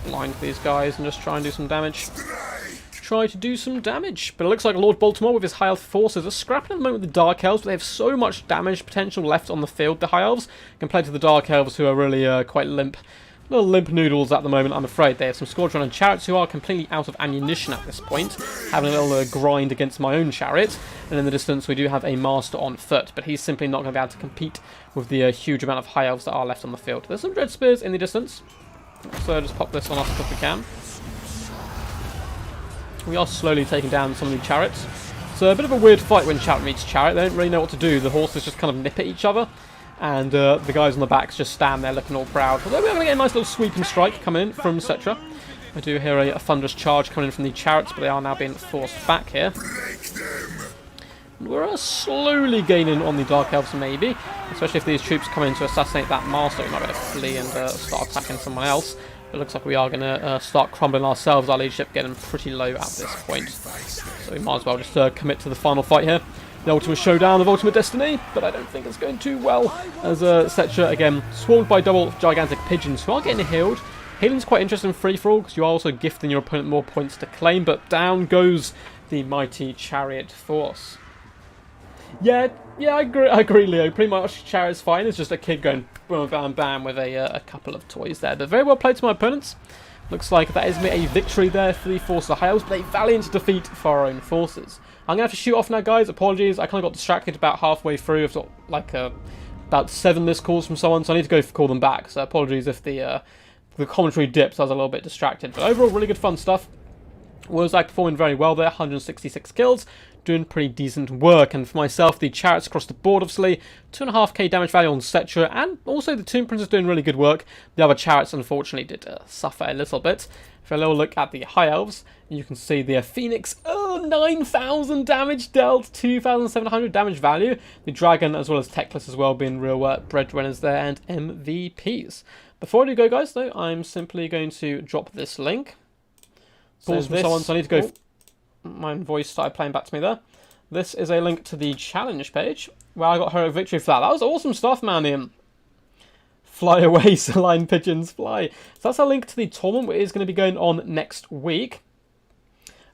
Blind these guys and just try and do some damage. But it looks like Lord Baltimore with his High Elf forces are scrapping at the moment with the Dark Elves, but they have so much damage potential left on the field, the High Elves, compared to the Dark Elves, who are really quite limp. Little limp noodles at the moment, I'm afraid. They have some Squadron and Chariots who are completely out of ammunition at this point, having a little grind against my own chariot. And in the distance, we do have a Master on foot, but he's simply not going to be able to compete with the huge amount of High Elves that are left on the field. There's some Dread Spears in the distance, so just pop this on us if we can. We are slowly taking down some of the chariots. It's a bit of a weird fight when chariot meets chariot. They don't really know what to do. The horses just kind of nip at each other. And the guys on the backs just stand there looking all proud. Although we're going to get a nice little sweeping strike coming in from Cetra. I do hear a thunderous charge coming in from the chariots, but they are now being forced back here. We're slowly gaining on the Dark Elves, maybe. Especially if these troops come in to assassinate that master. We might be able to flee and start attacking someone else. It looks like we are going to start crumbling ourselves. Our leadership getting pretty low at this point. So we might as well just commit to the final fight here. The ultimate showdown of ultimate destiny, but I don't think it's going too well. As Cetra, again, swarmed by double gigantic pigeons who are getting healed. Healing's quite interesting free-for-all because you are also gifting your opponent more points to claim, but down goes the mighty chariot force. Yeah, I agree, Leo. Pretty much chariot's fine. It's just a kid going boom, bam, bam with a couple of toys there. But very well played to my opponents. Looks like that is a victory there for the Force of the High Elves, but a valiant defeat for our own forces. I'm going to have to shoot off now, guys. Apologies. I kind of got distracted about halfway through. I've got like about 7 missed calls from someone, so I need to go call them back. So apologies if the commentary dips. I was a little bit distracted. But overall, really good fun stuff. Was like performing very well there. 166 kills. Doing pretty decent work. And for myself, the chariots across the board, obviously. 2.5k damage value on Cetra. And also the Tomb Prince is doing really good work. The other chariots, unfortunately, did suffer a little bit. For a little look at the High Elves, you can see the Phoenix, 9,000 damage dealt, 2,700 damage value. The Dragon, as well as Teclis as well, being real breadwinners there, and MVPs. Before I do go, guys, though, I'm simply going to drop this link. Pause from someone, so I need to go... My voice started playing back to me there. This is a link to the challenge page, where I got heroic victory for that. That was awesome stuff, man, Ian. Fly away, Saline Pigeons, fly. So that's a link to the tournament, which is going to be going on next week.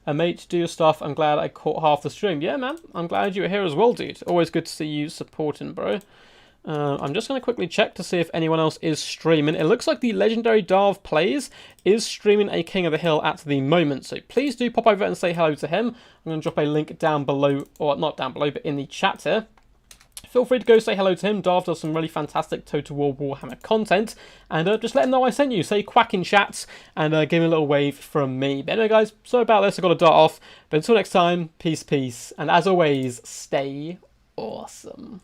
Mate, do your stuff. I'm glad I caught half the stream. Yeah, man, I'm glad you were here as well, dude. Always good to see you supporting, bro. I'm just going to quickly check to see if anyone else is streaming. It looks like the legendary Darv Plays is streaming a King of the Hill at the moment. So please do pop over and say hello to him. I'm going to drop a link down below, or not down below, but in the chat here. Feel free to go say hello to him. Darv does some really fantastic Total War Warhammer content. And just let him know I sent you. Say quack in chats and give him a little wave from me. But anyway, guys, sorry about this. I've got to dart off. But until next time, peace, peace. And as always, stay awesome.